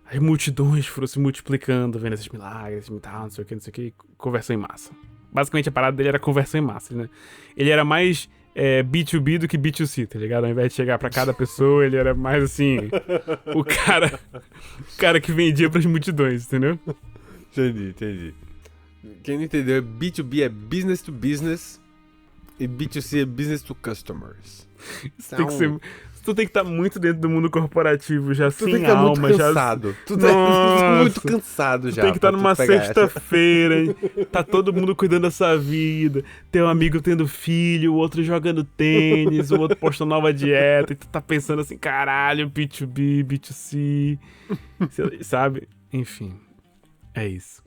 as multidões foram se multiplicando, vendo esses milagres e tal, não sei o que, e conversão em massa. Basicamente, a parada dele era conversão em massa, né? Ele era mais B2B do que B2C, tá ligado? Ao invés de chegar pra cada pessoa, ele era mais assim, o cara que vendia pras multidões, entendeu? Entendi. Quem não entendeu, B2B é business to business e B2C é business to customers. Tu tem que estar muito dentro do mundo corporativo, já Tu tem sem que estar alma, muito já... cansado. Tu tá muito cansado já. Tem que estar pra tu numa pegar essa. sexta-feira, hein? Tá todo mundo cuidando da sua vida. Tem um amigo tendo filho, o outro jogando tênis, o outro postando nova dieta. E tu tá pensando assim, caralho, B2B, B2C. Sabe? Enfim. É isso.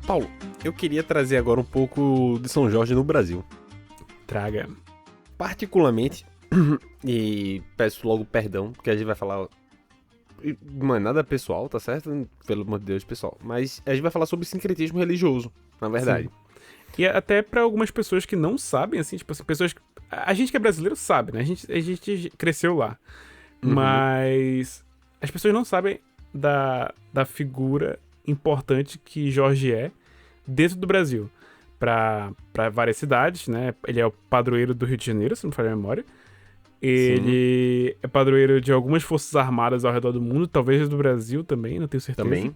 Paulo, eu queria trazer agora um pouco de São Jorge no Brasil. Traga. Particularmente, e peço logo perdão, porque a gente vai falar... Não é nada pessoal, tá certo? Pelo amor de Deus, pessoal. Mas a gente vai falar sobre sincretismo religioso, na verdade. Sim. E até pra algumas pessoas que não sabem, assim, tipo assim, pessoas... A gente que é brasileiro sabe, né? A gente cresceu lá. Uhum. Mas as pessoas não sabem da figura importante que Jorge é dentro do Brasil. Pra várias cidades, né? Ele é o padroeiro do Rio de Janeiro, se não me falha a memória. Ele é padroeiro de algumas forças armadas ao redor do mundo, talvez do Brasil também, não tenho certeza. Também.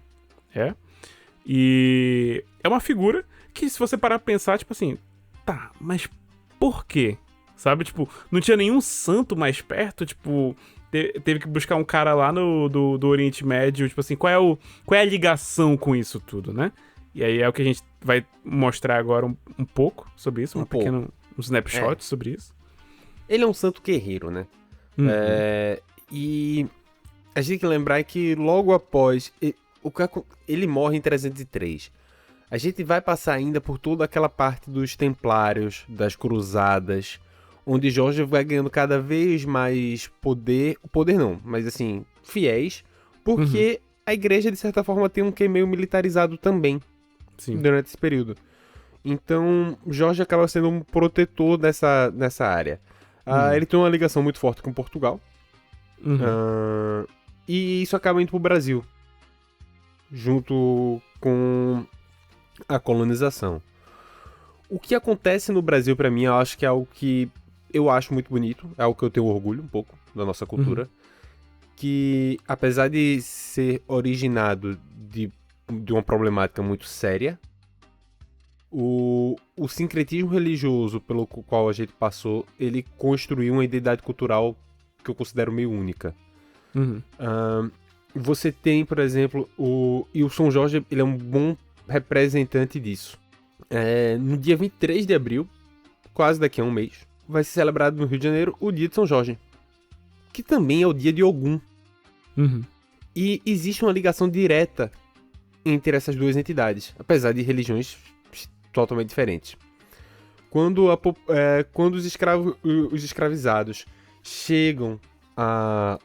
É. E é uma figura que, se você parar pra pensar, tipo assim, tá, mas por quê? Sabe, tipo, não tinha nenhum santo mais perto, tipo, teve que buscar um cara lá do Oriente Médio, tipo assim, qual é a ligação com isso tudo, né? E aí é o que a gente vai mostrar agora um pouco sobre isso, um snapshot sobre isso. Ele é um santo guerreiro, né? Uhum. E a gente tem que lembrar que logo após... Ele morre em 303. A gente vai passar ainda por toda aquela parte dos templários, das cruzadas, onde Jorge vai ganhando cada vez mais poder não, mas assim, fiéis, porque a igreja, de certa forma, tem um quê meio militarizado também. Sim. Durante esse período. Então, Jorge acaba sendo um protetor nessa área. Ele tem uma ligação muito forte com Portugal. E isso acaba indo pro Brasil. Junto com a colonização. O que acontece no Brasil, pra mim, eu acho que é algo que eu acho muito bonito. É algo que eu tenho orgulho um pouco da nossa cultura. Que, apesar de ser originado de uma problemática muito séria, o sincretismo religioso pelo qual a gente passou, ele construiu uma identidade cultural que eu considero meio única. Você tem, por exemplo, e o São Jorge, ele é um bom representante disso. No dia 23 de abril, quase daqui a um mês, vai ser celebrado no Rio de Janeiro o dia de São Jorge, que também é o dia de Ogum. E existe uma ligação direta entre essas duas entidades, apesar de religiões totalmente diferentes. Quando os escravizados chegam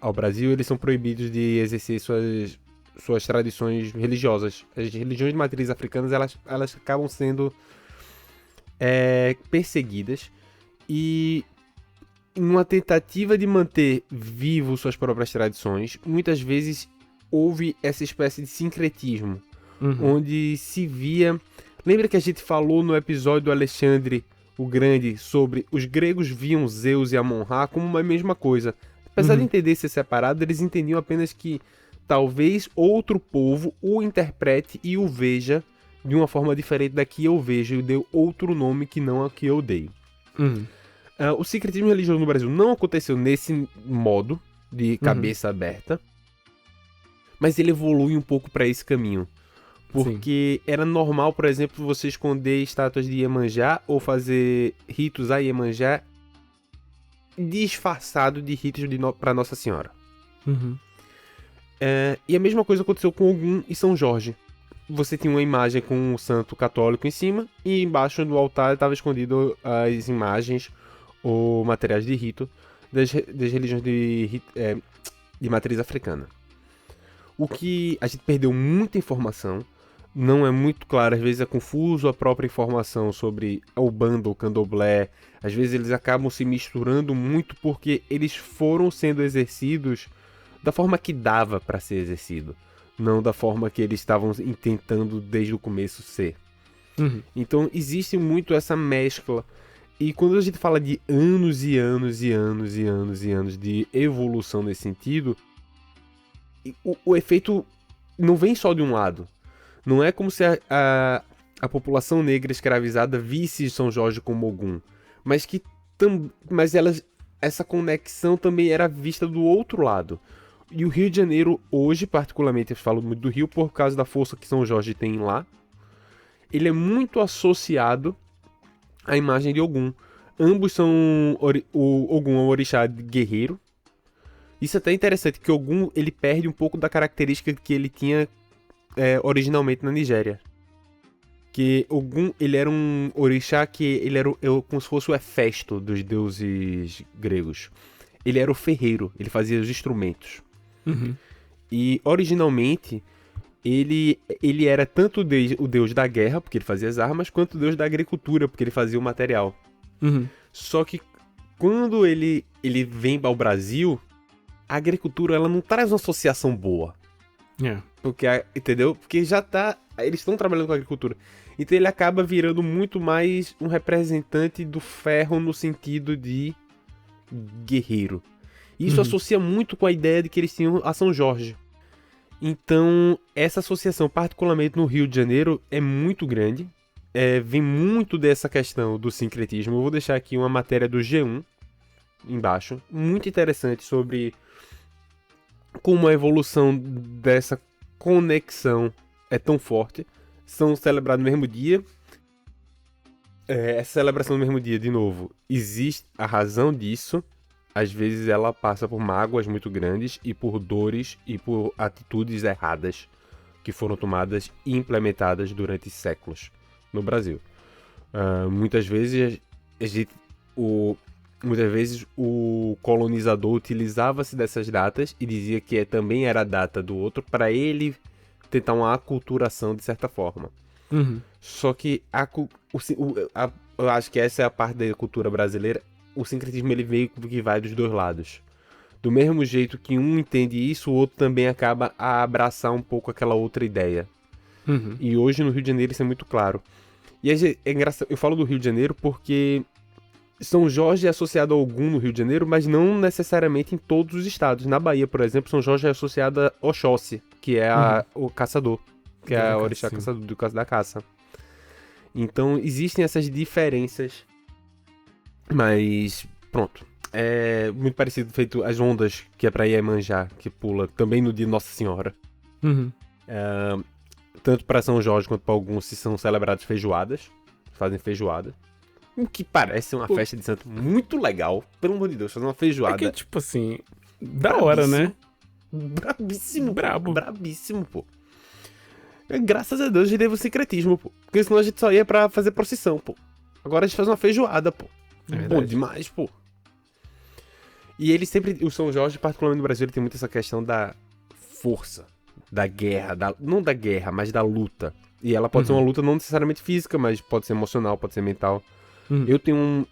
ao Brasil, eles são proibidos de exercer suas tradições religiosas. As religiões de matriz africanas, elas acabam sendo perseguidas, e numa tentativa de manter vivo suas próprias tradições, muitas vezes houve essa espécie de sincretismo, onde se via Lembra que a gente falou no episódio do Alexandre o Grande sobre os gregos viam Zeus e Amon-Ra como uma mesma coisa. Apesar de entender ser separado, eles entendiam apenas que talvez outro povo o interprete e o veja de uma forma diferente da que eu vejo e deu outro nome que não a que eu dei. O sincretismo religioso no Brasil não aconteceu nesse modo de cabeça aberta, mas ele evolui um pouco para esse caminho. Porque era normal, por exemplo, você esconder estátuas de Iemanjá ou fazer ritos a Iemanjá disfarçado de ritos para Nossa Senhora. E a mesma coisa aconteceu com Ogum e São Jorge. Você tinha uma imagem com um santo católico em cima e embaixo do altar estava escondido as imagens ou materiais de rito das religiões de matriz africana. O que a gente perdeu muita informação. Não é muito claro, às vezes é confuso a própria informação sobre a Umbanda ou Candomblé. Às vezes eles acabam se misturando muito porque eles foram sendo exercidos da forma que dava para ser exercido, não da forma que eles estavam tentando desde o começo ser. Então existe muito essa mescla. E quando a gente fala de anos e anos e anos e anos e anos de evolução nesse sentido, o efeito não vem só de um lado. Não é como se a população negra escravizada visse São Jorge como Ogum, mas que essa conexão também era vista do outro lado. E o Rio de Janeiro, hoje, particularmente, eu falo muito do Rio por causa da força que São Jorge tem lá, ele é muito associado à imagem de Ogum. Ambos são... O Ogum é um orixá guerreiro. Isso é até interessante, que Ogum ele perde um pouco da característica que ele tinha originalmente na Nigéria. Que Ogum, ele era um orixá que ele era como se fosse o Hefesto dos deuses gregos. Ele era o ferreiro, ele fazia os instrumentos. E originalmente ele era tanto o deus da guerra, porque ele fazia as armas, quanto o deus da agricultura, porque ele fazia o material. Só que quando ele vem ao Brasil, a agricultura ela não traz uma associação boa. Porque, entendeu? Porque eles estão trabalhando com a agricultura. Então ele acaba virando muito mais um representante do ferro no sentido de guerreiro. Isso associa muito com a ideia de que eles tinham a São Jorge. Então, essa associação, particularmente no Rio de Janeiro, é muito grande. Vem muito dessa questão do sincretismo. Eu vou deixar aqui uma matéria do G1 embaixo, muito interessante sobre como a evolução dessa conexão é tão forte. São celebrados no mesmo dia. Essa celebração no mesmo dia, de novo, existe a razão disso. Às vezes ela passa por mágoas muito grandes e por dores e por atitudes erradas que foram tomadas e implementadas durante séculos no Brasil. Muitas vezes o colonizador utilizava-se dessas datas e dizia que também era a data do outro para ele tentar uma aculturação de certa forma. Só que eu acho que essa é a parte da cultura brasileira. O sincretismo ele veio que vai dos dois lados. Do mesmo jeito que um entende isso, o outro também acaba a abraçar um pouco aquela outra ideia. E hoje no Rio de Janeiro isso é muito claro. E é engraçado, eu falo do Rio de Janeiro porque São Jorge é associado a Ogum no Rio de Janeiro, mas não necessariamente em todos os estados. Na Bahia, por exemplo, São Jorge é associado a Oxóssi, que é o caçador, que é a orixá caçador do caso da caça. Então existem essas diferenças. Mas, pronto. É muito parecido, feito as ondas, que é pra Iemanjá, que pula também no dia de Nossa Senhora. Tanto pra São Jorge quanto pra alguns, se são celebradas feijoadas. Fazem feijoada. O que parece uma festa de santo muito legal. Pelo amor de Deus, fazer uma feijoada. É que, tipo assim, da hora, né? Brabíssimo. Brabo. Brabíssimo, pô. Graças a Deus a gente teve o sincretismo, pô. Porque senão a gente só ia pra fazer procissão, pô. Agora a gente faz uma feijoada, pô. Bom demais, pô. E ele sempre... O São Jorge, particularmente no Brasil, ele tem muito essa questão da força, da guerra, não da guerra, mas da luta. E ela pode ser uma luta não necessariamente física, mas pode ser emocional, pode ser mental. Eu tenho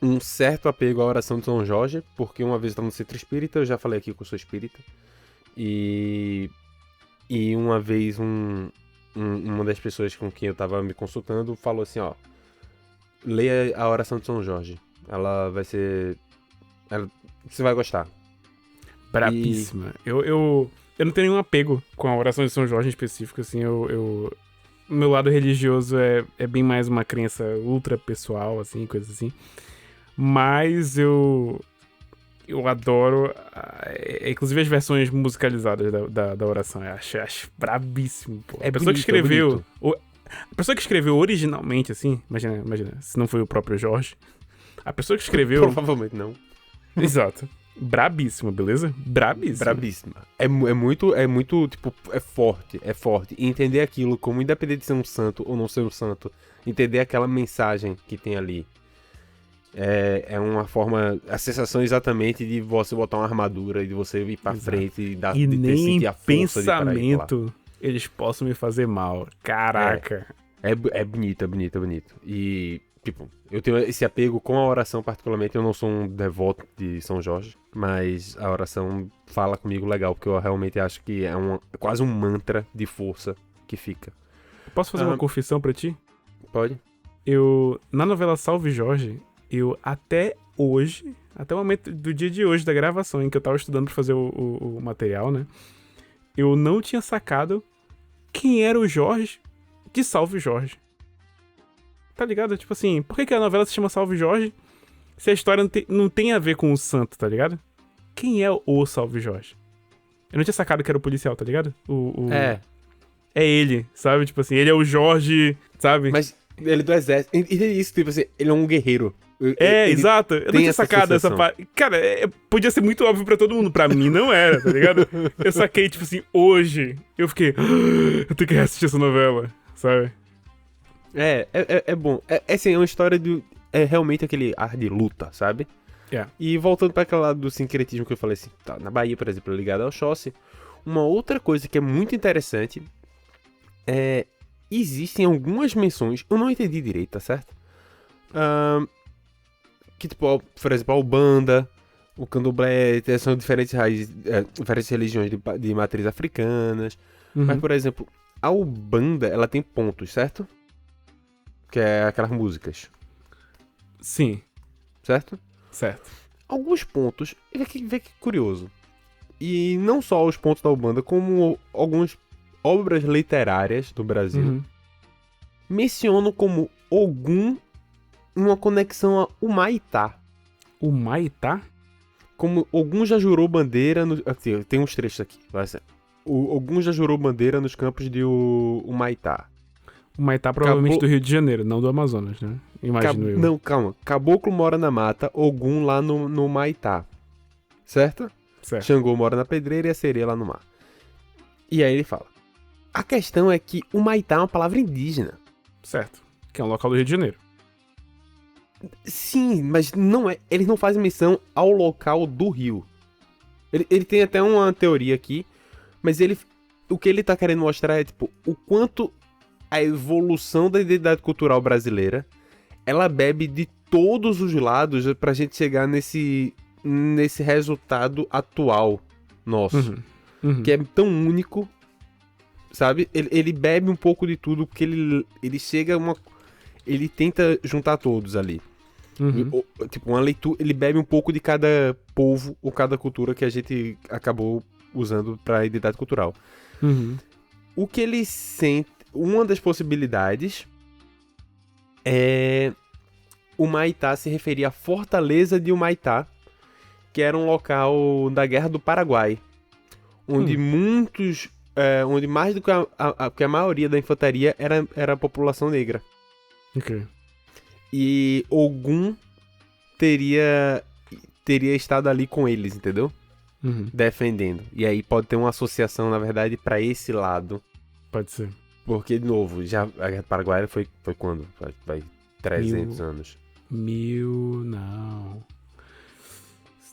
um certo apego à oração de São Jorge, porque uma vez eu estava no centro espírita, eu já falei aqui que eu sou espírita. E uma vez um uma das pessoas com quem eu tava me consultando falou assim, ó, leia a oração de São Jorge. Ela vai ser... você vai gostar. Brabíssima. Eu não tenho nenhum apego com a oração de São Jorge em específico, assim, meu lado religioso é bem mais uma crença ultra pessoal, assim, coisa assim. Mas eu adoro, inclusive as versões musicalizadas da oração. Eu acho brabíssimo, pô. A pessoa que escreveu... A pessoa que escreveu originalmente, assim, imagina, se não foi o próprio Jorge, a pessoa que escreveu... Provavelmente não. Exato. Brabíssima, beleza? Brabíssima. É muito, tipo, é forte. E entender aquilo como, independente de ser um santo ou não ser um santo, entender aquela mensagem que tem ali. É uma forma, a sensação exatamente de você botar uma armadura e de você ir pra frente e E de nem sentir a força pensamento eles possam me fazer mal. Caraca. É bonito. E, tipo, eu tenho esse apego com a oração particularmente. Eu não sou um devoto de São Jorge, mas a oração fala comigo legal, porque eu realmente acho que é quase um mantra de força que fica. Posso fazer uma confissão pra ti? Pode? Na novela Salve Jorge, até hoje, até o momento do dia de hoje da gravação, em que eu tava estudando pra fazer o material, né? Eu não tinha sacado quem era o Jorge de Salve Jorge. Tá ligado? Tipo assim, por que a novela se chama Salve Jorge se a história não tem a ver com o santo, tá ligado? Quem é o Salve Jorge? Eu não tinha sacado que era o policial, tá ligado? É ele, sabe? Tipo assim, ele é o Jorge, sabe? Mas ele é do exército. E isso, tipo assim, ele é um guerreiro. Exato. Eu não tinha sacado essa parte. Cara, podia ser muito óbvio pra todo mundo. Pra mim não era, tá ligado? Eu saquei, tipo assim, hoje. Eu fiquei... eu tenho que reassistir essa novela, sabe? É bom. Assim, é uma história de... É realmente aquele ar de luta, sabe? E voltando pra aquele lado do sincretismo que eu falei assim, tá, na Bahia, por exemplo, ligado ao Oxóssi, uma outra coisa que é muito interessante existem algumas menções, eu não entendi direito, tá certo? Que, tipo, por exemplo, a Ubanda, o Candomblé, são diferentes raízes, diferentes religiões de matriz africanas. Uhum. Mas, por exemplo, a Ubanda, ela tem pontos, certo? Que é aquelas músicas. Sim. Certo? Certo. Alguns pontos, vê que curioso. E não só os pontos da Ubanda, como algumas obras literárias do Brasil mencionam como Ogum uma conexão a Humaitá. Humaitá? Como Ogum já jurou bandeira... Assim, tem uns trechos aqui. O Ogum já jurou bandeira nos campos de Humaitá. Humaitá provavelmente do Rio de Janeiro, não do Amazonas, né? Imagino eu. Não, calma. Caboclo mora na mata, Ogum lá no Humaitá. Certo? Certo. Xangô mora na pedreira e a sereia lá no mar. E aí ele fala... A questão é que Humaitá é uma palavra indígena. Certo. Que é um local do Rio de Janeiro. Sim, mas não é. Eles não fazem menção ao local do rio. Ele tem até uma teoria aqui, mas o que ele tá querendo mostrar é, tipo, o quanto a evolução da identidade cultural brasileira, ela bebe de todos os lados pra gente chegar nesse resultado atual nosso. Uhum. Que é tão único, sabe? Ele bebe um pouco de tudo, porque ele chega a uma... Ele tenta juntar todos ali. Uhum. Tipo, uma leitura... Ele bebe um pouco de cada povo ou cada cultura que a gente acabou usando pra identidade cultural. Uhum. O que ele sente... Uma das possibilidades é... Humaitá se referia à fortaleza de Humaitá, que era um local da Guerra do Paraguai, onde muitos... onde mais do que a maioria da infantaria era a população negra. Ok. E Ogum teria estado ali com eles, entendeu? Uhum. Defendendo. E aí pode ter uma associação, na verdade, pra esse lado. Pode ser. Porque, de novo, já a Guerra Paraguaia foi quando? Vai 300 anos. Não.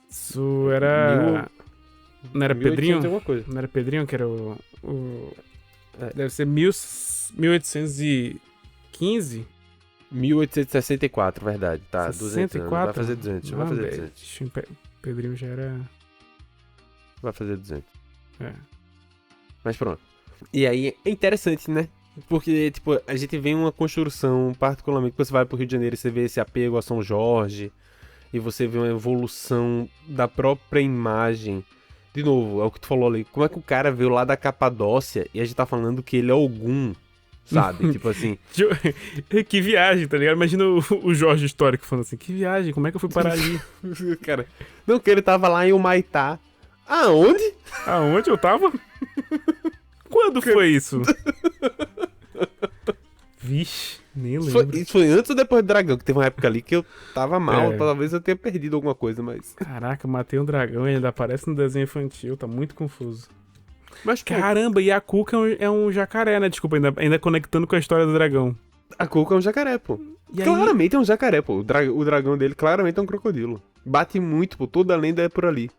Isso era... Não era Pedrinho? Não era Pedrinho que era o... Deve ser 1815? 1864, verdade. Tá, 64? 200 anos. Vai fazer 200. Vai fazer 200. Pedrinho já era... Vai fazer 200. É. Mas pronto. E aí é interessante, né? Porque, tipo, a gente vê uma construção, particularmente, quando você vai pro Rio de Janeiro e você vê esse apego a São Jorge, e você vê uma evolução da própria imagem. De novo, é o que tu falou ali. Como é que o cara veio lá da Capadócia e a gente tá falando que ele é Ogum, sabe? Tipo assim. Que viagem, tá ligado? Imagina o Jorge histórico falando assim, que viagem, como é que eu fui parar ali? Cara, não, que ele tava lá em Humaitá. Aonde? Aonde eu tava? Quando foi isso? Vixe, nem lembro. Isso foi antes ou depois do dragão? Que teve uma época ali que eu tava mal. É. Talvez eu tenha perdido alguma coisa, mas. Caraca, matei um dragão e ainda aparece no desenho infantil, tá muito confuso. Mas, pô, Caramba, e a Cuca é um jacaré, né? Desculpa, ainda conectando com a história do dragão. a Cuca é um jacaré, pô. E aí- Claramente é um jacaré, pô. O dragão dele claramente é um crocodilo. Bate muito, pô. Toda a lenda é por ali.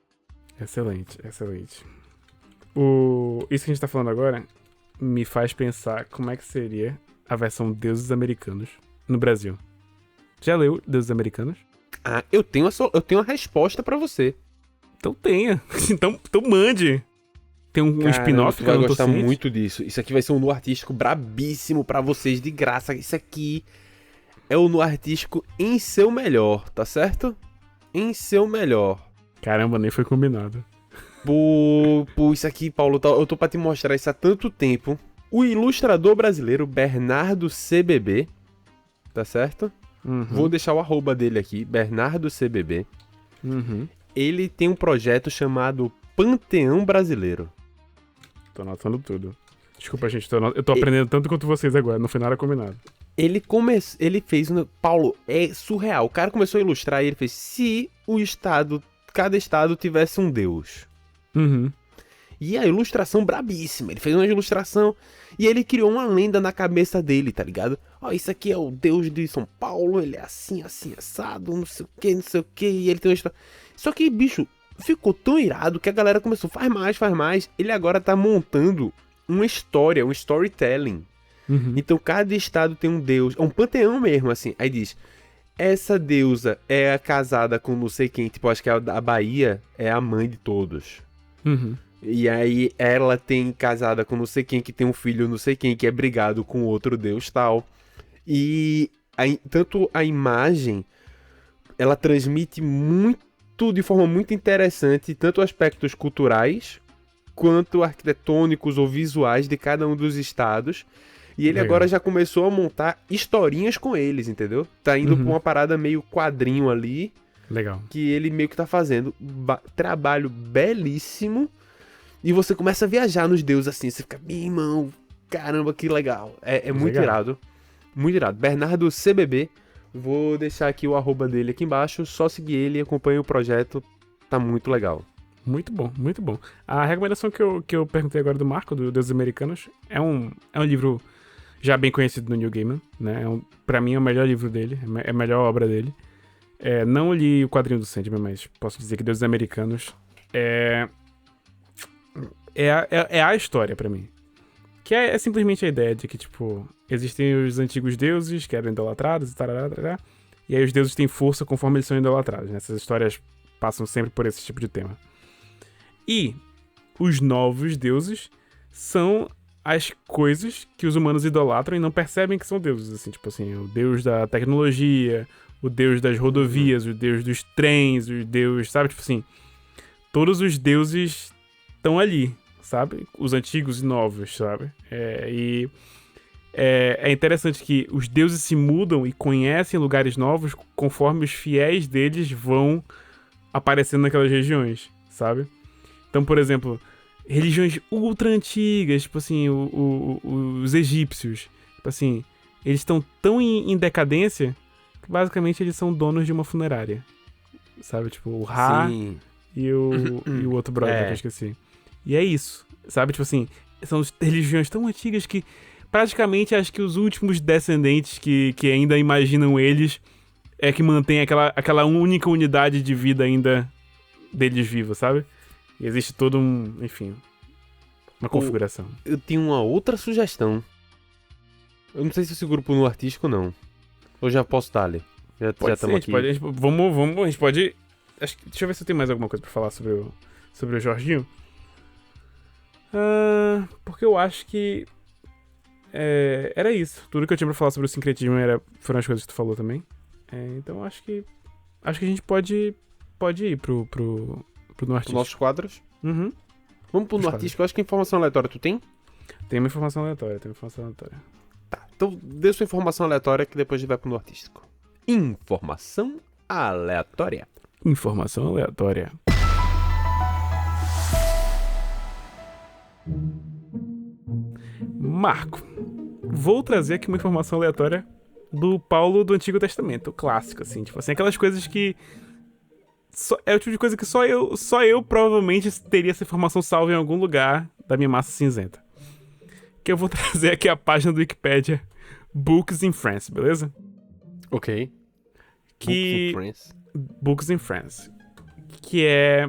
Excelente, excelente. Isso que a gente tá falando agora me faz pensar como é que seria a versão Deuses Americanos no Brasil. Já leu Deuses Americanos? Ah, eu tenho uma resposta pra você. Então tenha. Então mande. Tem um Caramba, spin-off tu que eu vai não tô gostar ciente. muito disso. Isso aqui vai ser um nu artístico brabíssimo pra vocês, de graça. Isso aqui é o nu artístico em seu melhor, tá certo? Em seu melhor. Caramba, nem foi combinado. Pô, isso aqui, Paulo, eu tô pra te mostrar isso há tanto tempo. O ilustrador brasileiro Bernardo CBB, tá certo? Uhum. Vou deixar o arroba dele aqui, Bernardo CBB. Uhum. Ele tem um projeto chamado Panteão Brasileiro. Tô anotando tudo. Desculpa, gente, eu tô aprendendo tanto quanto vocês agora, não foi nada combinado. Ele fez um... Paulo, é surreal. O cara começou a ilustrar e ele fez: se cada estado tivesse um deus. Uhum. E a ilustração brabíssima. Ele fez uma ilustração e ele criou uma lenda na cabeça dele, tá ligado? Ó, isso aqui é o deus de São Paulo, ele é assim, assim, assado, não sei o que, não sei o que. E ele tem uma história. Só que, bicho, ficou tão irado que a galera começou, faz mais, faz mais. Ele agora tá montando uma história, um storytelling. Uhum. Então cada estado tem um deus, é um panteão mesmo, assim. Aí diz: essa deusa é a casada com não sei quem, tipo, acho que a Bahia é a mãe de todos. Uhum. E aí ela tem casada com não sei quem, que tem um filho não sei quem, que é brigado com outro deus tal. E tanto a imagem, ela transmite muito, de forma muito interessante, tanto aspectos culturais, quanto arquitetônicos ou visuais de cada um dos estados. E ele Legal. agora já começou a montar historinhas com eles, entendeu? Tá indo Uhum. pra uma parada meio quadrinho ali, Legal. que ele meio que tá fazendo. Trabalho belíssimo. E você começa a viajar nos deuses assim. Você fica, meu irmão, caramba, que legal. É muito Legal. irado. Muito irado. Bernardo CBB. Vou deixar aqui o arroba dele aqui embaixo. Só seguir ele e acompanhe o projeto. Tá muito legal. Muito bom, muito bom. A recomendação que eu perguntei agora do Marco, do Deuses Americanos, é um livro já bem conhecido no Neil Gaiman, né? Pra mim é o melhor livro dele, é a melhor obra dele. Não li o quadrinho do Sandman, mas posso dizer que Deuses Americanos é a história pra mim. Que é simplesmente a ideia de que, tipo, existem os antigos deuses que eram idolatrados e tarará, tarará, e aí os deuses têm força conforme eles são idolatrados, né? Essas histórias passam sempre por esse tipo de tema. E os novos deuses são as coisas que os humanos idolatram e não percebem que são deuses, assim, tipo assim, o deus da tecnologia, o deus das rodovias, o deus dos trens, o deus, sabe, tipo assim, todos os deuses estão ali, sabe, os antigos e novos, sabe, e é interessante que os deuses se mudam e conhecem lugares novos conforme os fiéis deles vão aparecendo naquelas regiões, sabe. Então, por exemplo, religiões ultra antigas, tipo assim, os egípcios, tipo assim, eles estão tão em decadência que basicamente eles são donos de uma funerária, sabe? Tipo, o Ra Sim. e o outro brother que eu esqueci. E é isso, sabe? Tipo assim, são religiões tão antigas que praticamente acho que os últimos descendentes que ainda imaginam eles é que mantém aquela única unidade de vida ainda deles viva, sabe? E existe todo enfim, uma configuração. Eu tenho uma outra sugestão. Eu não sei se esse grupo no artístico não. Ou já posso dar ali. Já estamos aqui. A gente pode. Deixa eu ver se eu tenho mais alguma coisa pra falar sobre o Jorginho. Porque eu acho que era isso. Tudo que eu tinha pra falar sobre o sincretismo foram as coisas que tu falou também. Então acho que a gente pode ir pro no Os artístico. nossos quadros. Uhum. Vamos pro no artístico. Eu acho que a informação aleatória tu tem? Tem uma informação aleatória, Tá. Então dê sua informação aleatória que depois a gente vai pro no artístico. Informação aleatória. Informação aleatória. Marco, vou trazer aqui uma informação aleatória do Paulo do Antigo Testamento, clássico, assim, tipo assim, aquelas coisas que é o tipo de coisa que só eu provavelmente teria essa informação salva em algum lugar da minha massa cinzenta. Que eu vou trazer aqui a página do Wikipedia Books in France, beleza? Ok. Books in France. Que é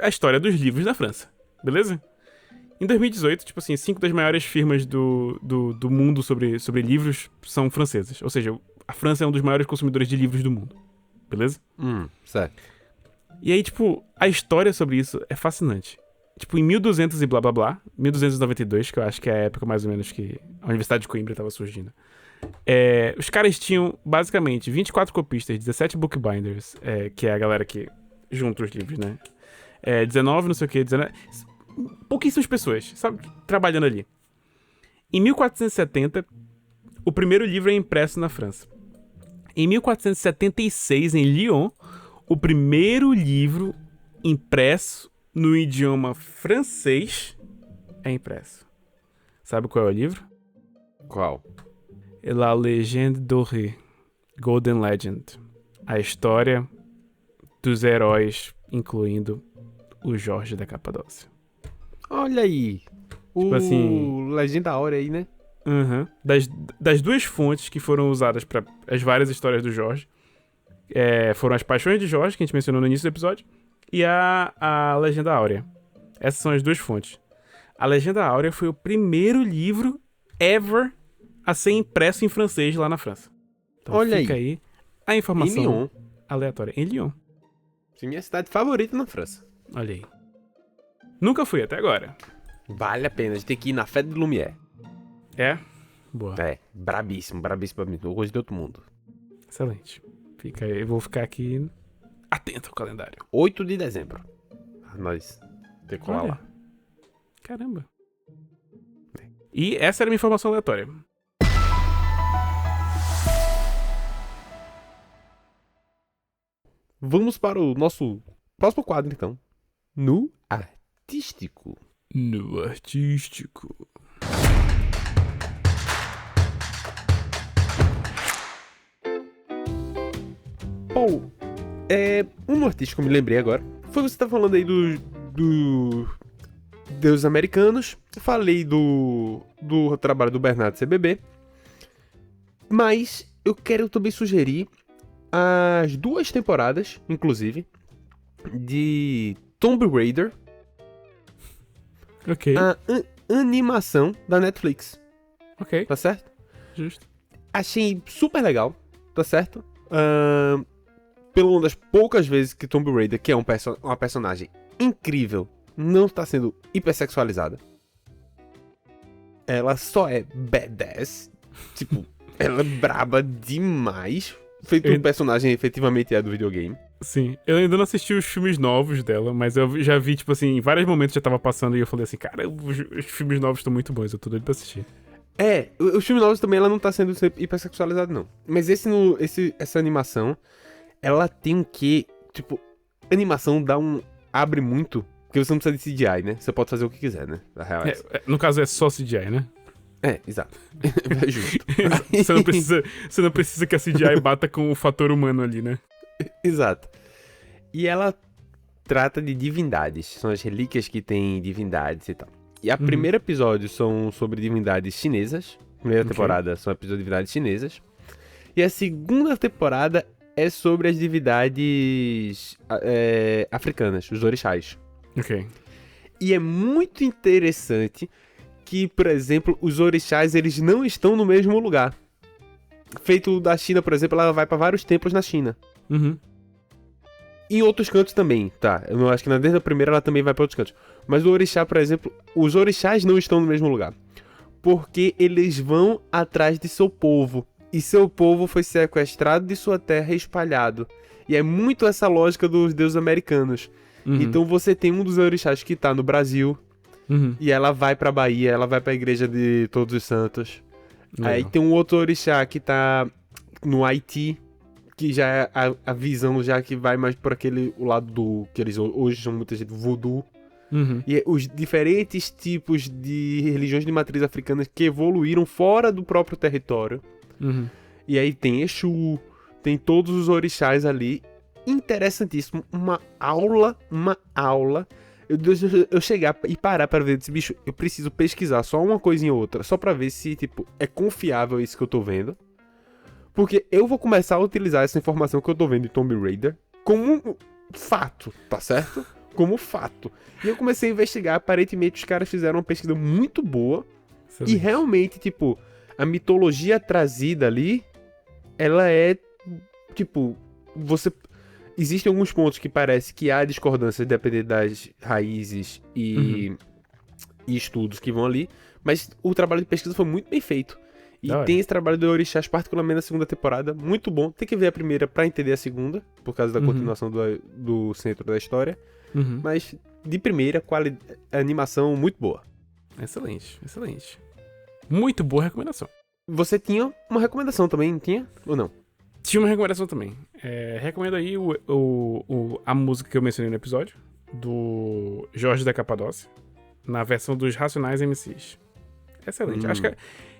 a história dos livros da França, beleza? Em 2018, tipo assim, 5 das maiores firmas do mundo sobre livros são francesas. Ou seja, a França é um dos maiores consumidores de livros do mundo. Beleza? Certo. E aí, tipo, a história sobre isso é fascinante. Tipo, em 1200 e blá blá blá, 1292, que eu acho que é a época mais ou menos que a Universidade de Coimbra estava surgindo. Os caras tinham, basicamente, 24 copistas, 17 bookbinders, que é a galera que junta os livros, né? 19, não sei o que, 19... Pouquíssimas pessoas, sabe? Trabalhando ali. Em 1470, o primeiro livro é impresso na França. Em 1476, em Lyon, o primeiro livro impresso no idioma francês é impresso. Sabe qual é o livro? Qual? La Légende dorée, Golden Legend. A história dos heróis, incluindo o Jorge da Capadócia. Olha aí. Tipo assim... Legenda Áurea aí, né? Uhum. Das duas fontes que foram usadas para as várias histórias do Jorge, foram as Paixões de Jorge, que a gente mencionou no início do episódio, e a Legenda Áurea. Essas são as duas fontes. A Legenda Áurea foi o primeiro livro ever a ser impresso em francês lá na França. Então olha fica aí a informação em Lyon. aleatória. Em Lyon. Sim, minha cidade favorita na França. Olha aí. Nunca fui até agora. Vale a pena, a gente tem que ir na Fête de Lumière. Boa. Brabíssimo, coisa de outro mundo. Excelente. Fica aí, eu vou ficar aqui atento ao calendário. 8 de dezembro. Nós tem que colar lá. Caramba. E essa era a minha informação aleatória. Vamos para o nosso próximo quadro, então. No artístico. No artístico. Paul, no artístico eu me lembrei agora. Foi você tá falando aí do Deuses Americanos. Eu falei do trabalho do Bernardo CBB. Mas eu quero também sugerir as 2 temporadas, inclusive, de Tomb Raider. Ok. A animação da Netflix. Ok. Tá certo? Justo. Achei super legal. Tá certo? Pela uma das poucas vezes que Tomb Raider, que é uma personagem incrível, não está sendo hipersexualizada. Ela só é badass. Tipo, ela é braba demais. Feito um personagem efetivamente do videogame. Sim, eu ainda não assisti os filmes novos dela, mas eu já vi, tipo assim, em vários momentos já tava passando e eu falei assim, cara, os filmes novos estão muito bons, eu tô doido pra assistir. Os filmes novos também ela não tá sendo hipersexualizada, não. Mas essa animação, ela tem um quê? Tipo, a animação abre muito, porque você não precisa de CGI, né? Você pode fazer o que quiser, né? Na real, no caso é só CGI, né? Exato. É justo. Você não precisa que a CGI bata com o fator humano ali, né? Exato. E ela trata de divindades. São as relíquias que tem divindades e tal. E o primeiro episódio são sobre divindades chinesas. Primeira temporada são episódios de divindades chinesas. E a segunda temporada é sobre as divindades africanas, os orixás. Ok. E é muito interessante que, por exemplo, os orixás eles não estão no mesmo lugar. Feito da China, por exemplo, ela vai para vários templos na China. Uhum. Em outros cantos também, tá? Eu acho que desde a primeira ela também vai para outros cantos. Mas o orixá, por exemplo, os orixás não estão no mesmo lugar. porque eles vão atrás de seu povo. E seu povo foi sequestrado de sua terra e espalhado. E é muito essa lógica dos deuses americanos. Então você tem um dos orixás que tá no Brasil, e ela vai pra Bahia, ela vai pra igreja de Todos os Santos. Legal. Aí tem um outro orixá que tá no Haiti, que já é a visão já que vai mais por aquele o lado do que eles hoje chamam muita gente voodoo. E os diferentes tipos de religiões de matriz africana que evoluíram fora do próprio território. E aí tem Exu, tem todos os orixás ali. Interessantíssimo, uma aula. Eu chegar e parar pra ver esse bicho, eu preciso pesquisar só uma coisinha ou outra, só pra ver se, tipo, é confiável isso que eu tô vendo. Porque eu vou começar a utilizar essa informação que eu tô vendo em Tomb Raider como um fato, tá certo? Como fato. E eu comecei a investigar, aparentemente os caras fizeram uma pesquisa muito boa. Excelente. E realmente, tipo, a mitologia trazida ali, ela é, tipo, existem alguns pontos que parece que há discordância dependendo das raízes e estudos que vão ali, mas o trabalho de pesquisa foi muito bem feito. E tem esse trabalho do Orixás, particularmente na segunda temporada, muito bom. Tem que ver a primeira pra entender a segunda, por causa da continuação do centro da história. Mas, de primeira, animação muito boa. Excelente. Muito boa recomendação. Você tinha uma recomendação também, não tinha? Ou não? Tinha uma recomendação também. Recomendo aí a música que eu mencionei no episódio, do Jorge da Capadócia, na versão dos Racionais MCs. Excelente.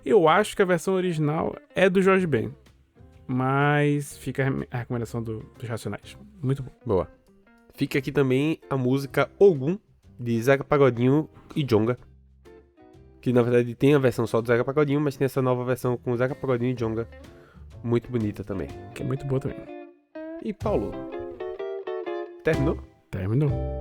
Eu acho que a versão original é do Jorge Ben, mas fica a recomendação dos Racionais. Muito bom. Boa. Fica aqui também a música Ogum, de Zeca Pagodinho e Djonga. Que na verdade tem a versão só do Zeca Pagodinho, mas tem essa nova versão com Zeca Pagodinho e Djonga. Muito bonita também. Que é muito boa também. E Paulo? Terminou? Terminou.